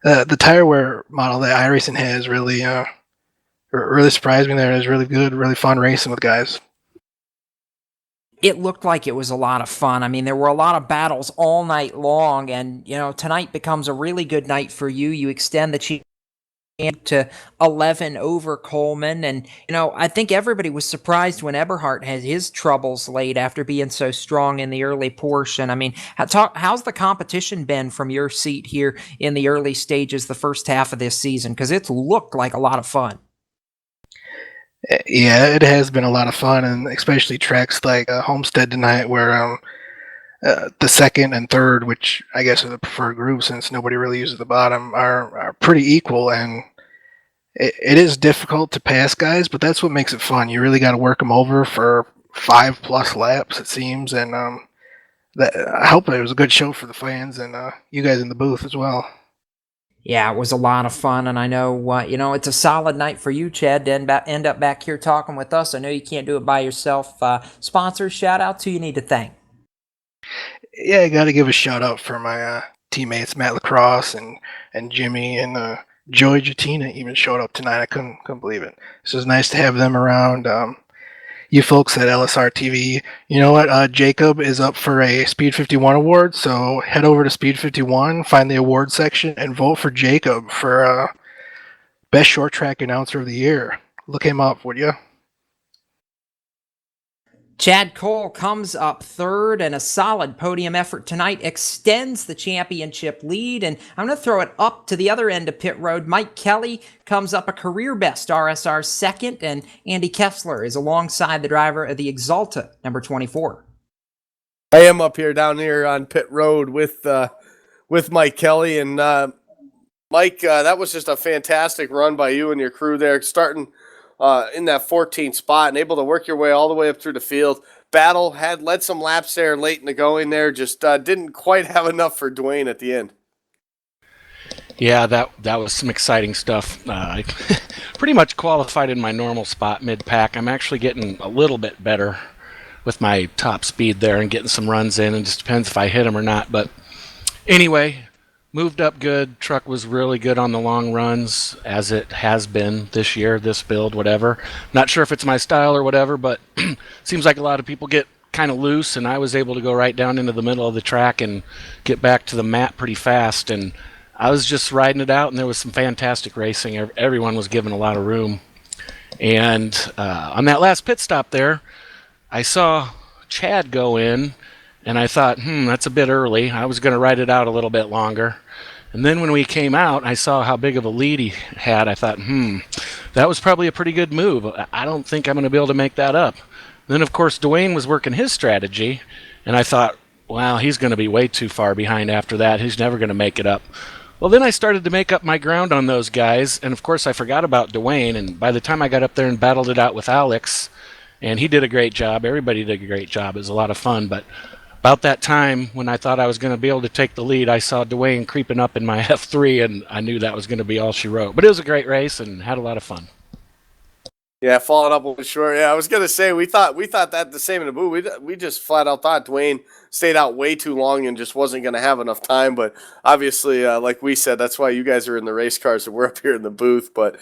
the tire wear model that iRacing has really surprised me there. It was really good, really fun racing with guys. It looked like it was a lot of fun. I mean, there were a lot of battles all night long, and, tonight becomes a really good night for you. You extend the championship to 11 over Coleman, and, I think everybody was surprised when Eberhardt had his troubles late after being so strong in the early portion. I mean, how's the competition been from your seat here in the early stages, the first half of this season? Because it's looked like a lot of fun. Yeah, it has been a lot of fun, and especially tracks like Homestead tonight, where the second and third, which I guess are the preferred group since nobody really uses the bottom, are pretty equal, and it is difficult to pass guys, but that's what makes it fun. You really got to work them over for 5+ laps, it seems, and I hope it was a good show for the fans and you guys in the booth as well. Yeah, it was a lot of fun, and I know, it's a solid night for you, Chad, to end up back here talking with us. I know you can't do it by yourself. Sponsors, shout-outs, who you need to thank? Yeah, I got to give a shout-out for my teammates, Matt Lacrosse and Jimmy, and Joey Jatina even showed up tonight. I couldn't believe it. So it's nice to have them around. You folks at LSRTV, you know what? Jacob is up for a Speed 51 award, so head over to Speed 51, find the award section, and vote for Jacob for Best Short Track Announcer of the Year. Look him up, would you? Chad Cole comes up third, and a solid podium effort tonight extends the championship lead. And I'm going to throw it up to the other end of pit road. Mike Kelly comes up a career best RSR second, and Andy Kessler is alongside the driver of the Exalta, number 24. I am up here down here on pit road with Mike Kelly, and Mike, that was just a fantastic run by you and your crew there, starting in that 14th spot and able to work your way all the way up through the field. Battle led some laps there late in the going there, just didn't quite have enough for Dwayne at the end. Yeah, that was some exciting stuff. I pretty much qualified in my normal spot mid-pack. I'm actually getting a little bit better with my top speed there and getting some runs in. It just depends if I hit them or not. But anyway, moved up good. Truck was really good on the long runs, as it has been this year, this build, whatever. Not sure if it's my style or whatever, but seems like a lot of people get kind of loose, and I was able to go right down into the middle of the track and get back to the mat pretty fast. And I was just riding it out, and there was some fantastic racing. Everyone was given a lot of room. And on that last pit stop there, I saw Chad go in, and I thought, that's a bit early. I was going to ride it out a little bit longer. And then when we came out, I saw how big of a lead he had. I thought, that was probably a pretty good move. I don't think I'm going to be able to make that up. Then, of course, Dwayne was working his strategy, and I thought, wow, he's going to be way too far behind after that. He's never going to make it up. Well, then I started to make up my ground on those guys, and of course I forgot about Dwayne, and by the time I got up there and battled it out with Alex, and he did a great job. Everybody did a great job. It was a lot of fun. But about that time when I thought I was going to be able to take the lead, I saw Dwayne creeping up in my F3, and I knew that was going to be all she wrote. But it was a great race and had a lot of fun. Yeah, following up with short. Yeah, I was gonna say we thought that the same in the booth. We just flat out thought Dwayne stayed out way too long and just wasn't gonna have enough time. But obviously, like we said, that's why you guys are in the race cars and we're up here in the booth. But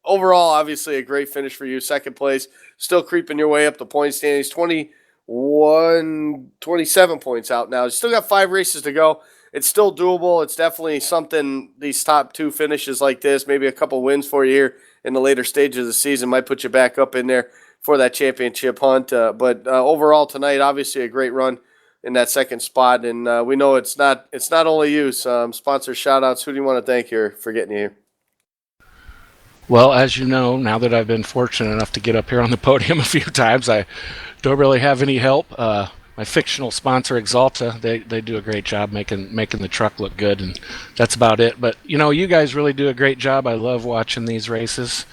overall, obviously, a great finish for you. Second place, still creeping your way up the point standings. 27 points out now. You still got 5 races to go. It's still doable. It's definitely something. These top 2 finishes like this, maybe a couple wins for you here in the later stages of the season, might put you back up in there for that championship hunt. But overall tonight, obviously a great run in that second spot, and we know it's not only you. Sponsor shout outs. Who do you want to thank here for getting you here? Well, as you know, now that I've been fortunate enough to get up here on the podium a few times, I don't really have any help. My fictional sponsor, Exalta, they do a great job making the truck look good, and that's about it. But, you guys really do a great job. I love watching these races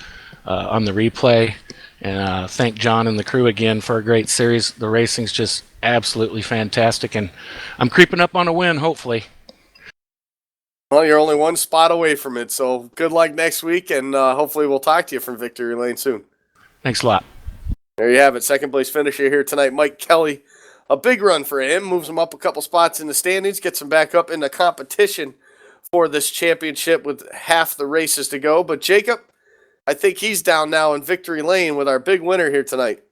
on the replay. And thank John and the crew again for a great series. The racing's just absolutely fantastic, and I'm creeping up on a win, hopefully. Well, you're only one spot away from it, so good luck next week, and hopefully we'll talk to you from Victory Lane soon. Thanks a lot. There you have it. Second place finisher here tonight, Mike Kelly. A big run for him, moves him up a couple spots in the standings, gets him back up in the competition for this championship with half the races to go. But Jacob, I think he's down now in Victory Lane with our big winner here tonight.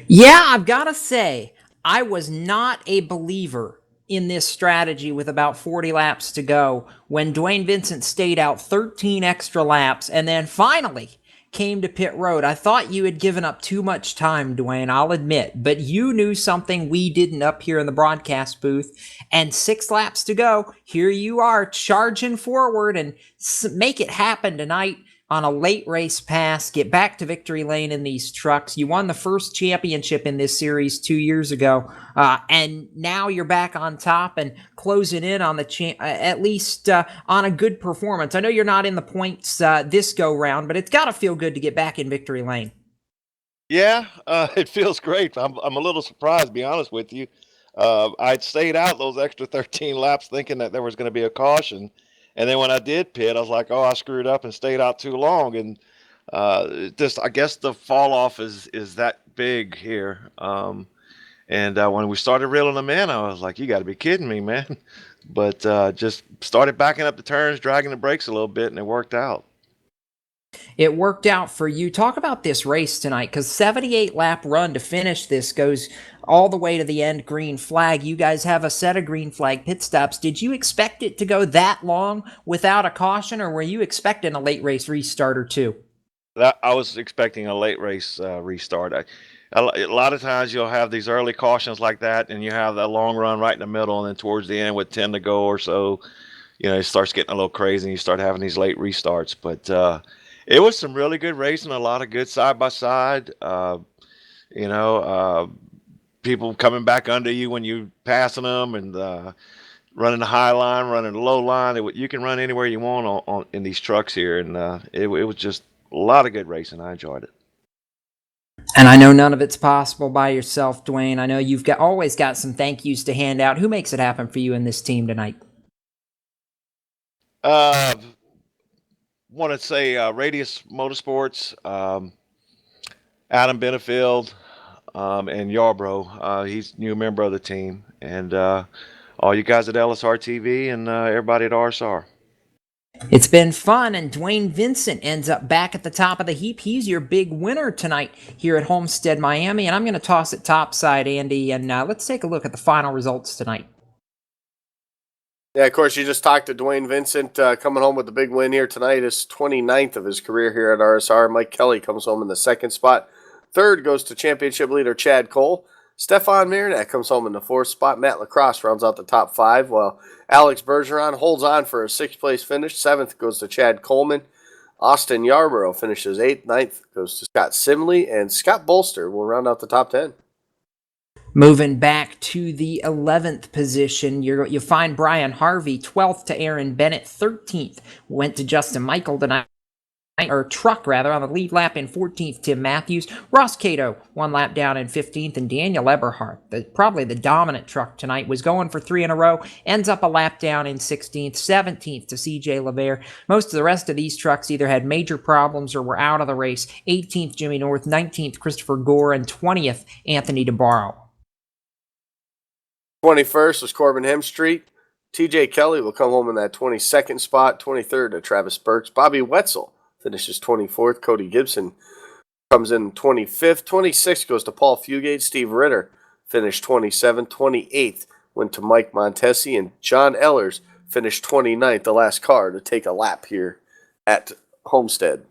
Yeah, I've got to say, I was not a believer in this strategy with about 40 laps to go when Dwayne Vincent stayed out 13 extra laps and then finally came to pit road. I thought you had given up too much time, Dwayne, I'll admit, but you knew something we didn't up here in the broadcast booth, and 6 laps to go. Here you are charging forward and make it happen tonight on a late race pass, get back to Victory Lane in these trucks. You won the first championship in this series 2 years ago, and now you're back on top and closing in on the at least on a good performance. I know you're not in the points this go round, but it's got to feel good to get back in Victory Lane. Yeah, it feels great. I'm a little surprised, to be honest with you. I'd stayed out those extra 13 laps thinking that there was going to be a caution. And then when I did pit, I was like, oh, I screwed up and stayed out too long. And I guess the fall off is that big here. And when we started reeling them in, I was like, you got to be kidding me, man. But just started backing up the turns, dragging the brakes a little bit, and it worked out. It worked out for you. Talk about this race tonight, because 78 lap run to finish this goes all the way to the end. Green flag. You guys have a set of green flag pit stops. Did you expect it to go that long without a caution, or were you expecting a late race restart or two? I was expecting a late race restart. A lot of times you'll have these early cautions like that, and you have that long run right in the middle, and then towards the end with 10 to go or so, it starts getting a little crazy, and you start having these late restarts. But it was some really good racing, a lot of good side-by-side, people coming back under you when you passing them, and running the high line, running the low line. You can run anywhere you want in these trucks here, and it was just a lot of good racing. I enjoyed it. And I know none of it's possible by yourself, Dwayne. I know you've always got some thank yous to hand out. Who makes it happen for you and this team tonight? Want to say Radius Motorsports, Adam Benefield, and Yarbrough. He's a new member of the team, and all you guys at LSRTV and everybody at RSR. It's been fun, and Dwayne Vincent ends up back at the top of the heap. He's your big winner tonight here at Homestead, Miami, and I'm going to toss it topside, Andy, and let's take a look at the final results tonight. Yeah, of course, you just talked to Dwayne Vincent coming home with the big win here tonight. His 29th of his career here at RSR. Mike Kelly comes home in the second spot. Third goes to championship leader Chad Cole. Stefan Mirnak comes home in the fourth spot. Matt Lacrosse rounds out the top 5, while Alex Bergeron holds on for a 6th place finish. 7th goes to Chad Coleman. Austin Yarborough finishes 8th. 9th goes to Scott Simley. And Scott Bolster will round out the top 10. Moving back to the 11th position, you find Brian Harvey, 12th to Aaron Bennett, 13th went to Justin Michael tonight. or truck rather, on the lead lap in 14th, Tim Matthews. Ross Cato 1 lap down in 15th, and Daniel Eberhardt, probably the dominant truck tonight, was going for 3 in a row, ends up a lap down in 16th, 17th to CJ LeVere. Most of the rest of these trucks either had major problems or were out of the race. 18th, Jimmy North, 19th, Christopher Gore, and 20th, Anthony DeBarro. 21st was Corbin Hemstreet. TJ Kelly will come home in that 22nd spot. 23rd to Travis Burks. Bobby Wetzel finishes 24th. Cody Gibson comes in 25th. 26th goes to Paul Fugate. Steve Ritter finished 27th. 28th went to Mike Montesi. And John Ellers finished 29th, the last car to take a lap here at Homestead.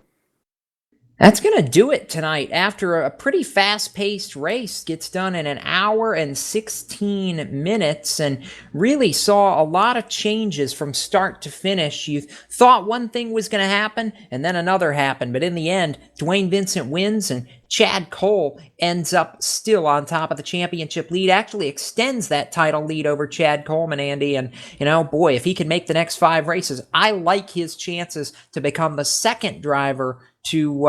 That's going to do it tonight after a pretty fast-paced race. Gets done in 1 hour and 16 minutes and really saw a lot of changes from start to finish. You thought one thing was going to happen and then another happened, but in the end, Dwayne Vincent wins and Chad Cole ends up still on top of the championship lead, actually extends that title lead over Chad Coleman, Andy, and, boy, if he can make the next 5 races, I like his chances to become the second driver to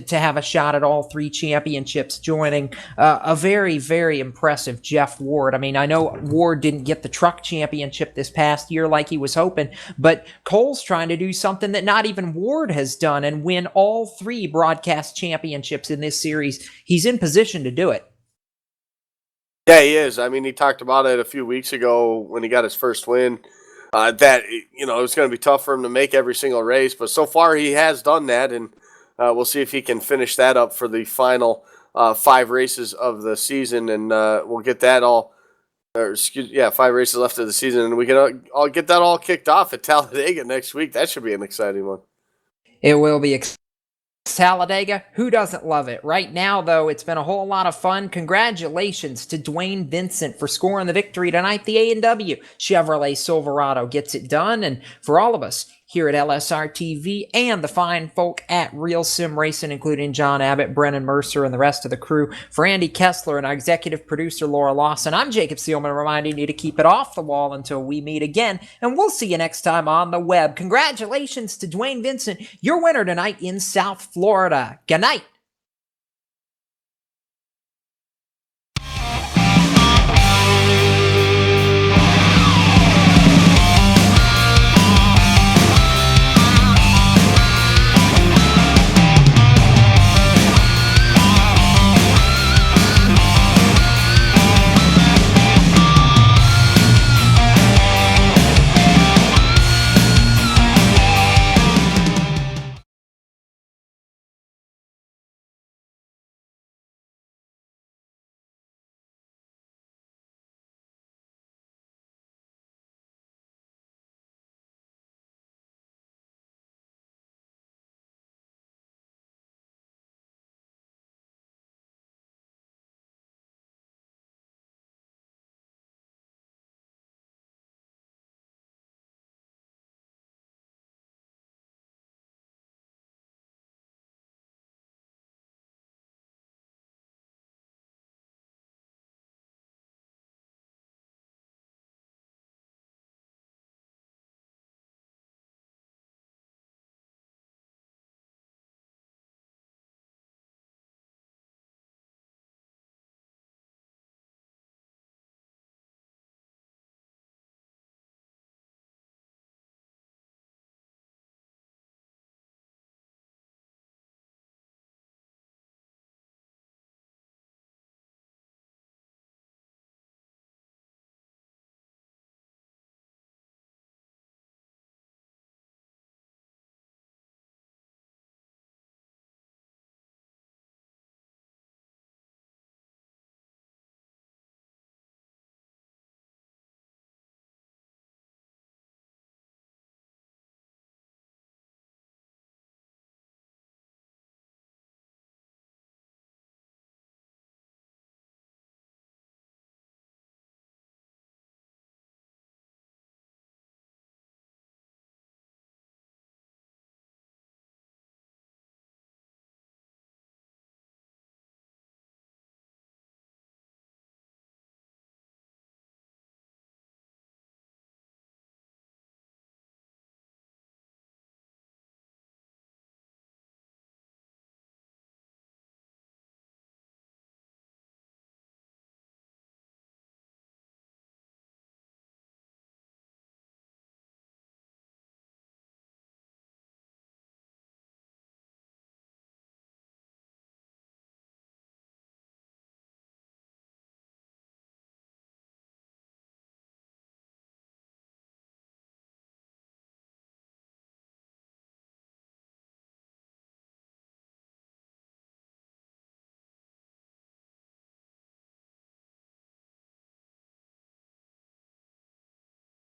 have a shot at all 3 championships, joining a very, very impressive Jeff Ward. I mean, I know Ward didn't get the truck championship this past year like he was hoping, but Cole's trying to do something that not even Ward has done and win all 3 broadcast championships in this series. He's in position to do it. Yeah, he is. I mean, he talked about it a few weeks ago when he got his first win. That it was going to be tough for him to make every single race, but so far he has done that, and we'll see if he can finish that up for the final 5 races of the season, and we'll get that all. 5 races left of the season, and we can all get that all kicked off at Talladega next week. That should be an exciting one. It will be Talladega, who doesn't love it? Right now, though, it's been a whole lot of fun. Congratulations to Dwayne Vincent for scoring the victory tonight. The A&W Chevrolet Silverado gets it done, and for all of us here at LSRTV and the fine folk at Real Sim Racing, including John Abbott, Brennan Mercer, and the rest of the crew, for Andy Kessler and our executive producer, Laura Lawson, I'm Jacob Seelman, reminding you to keep it off the wall until we meet again, and we'll see you next time on the web. Congratulations to Dwayne Vincent, your winner tonight in South Florida. Good night.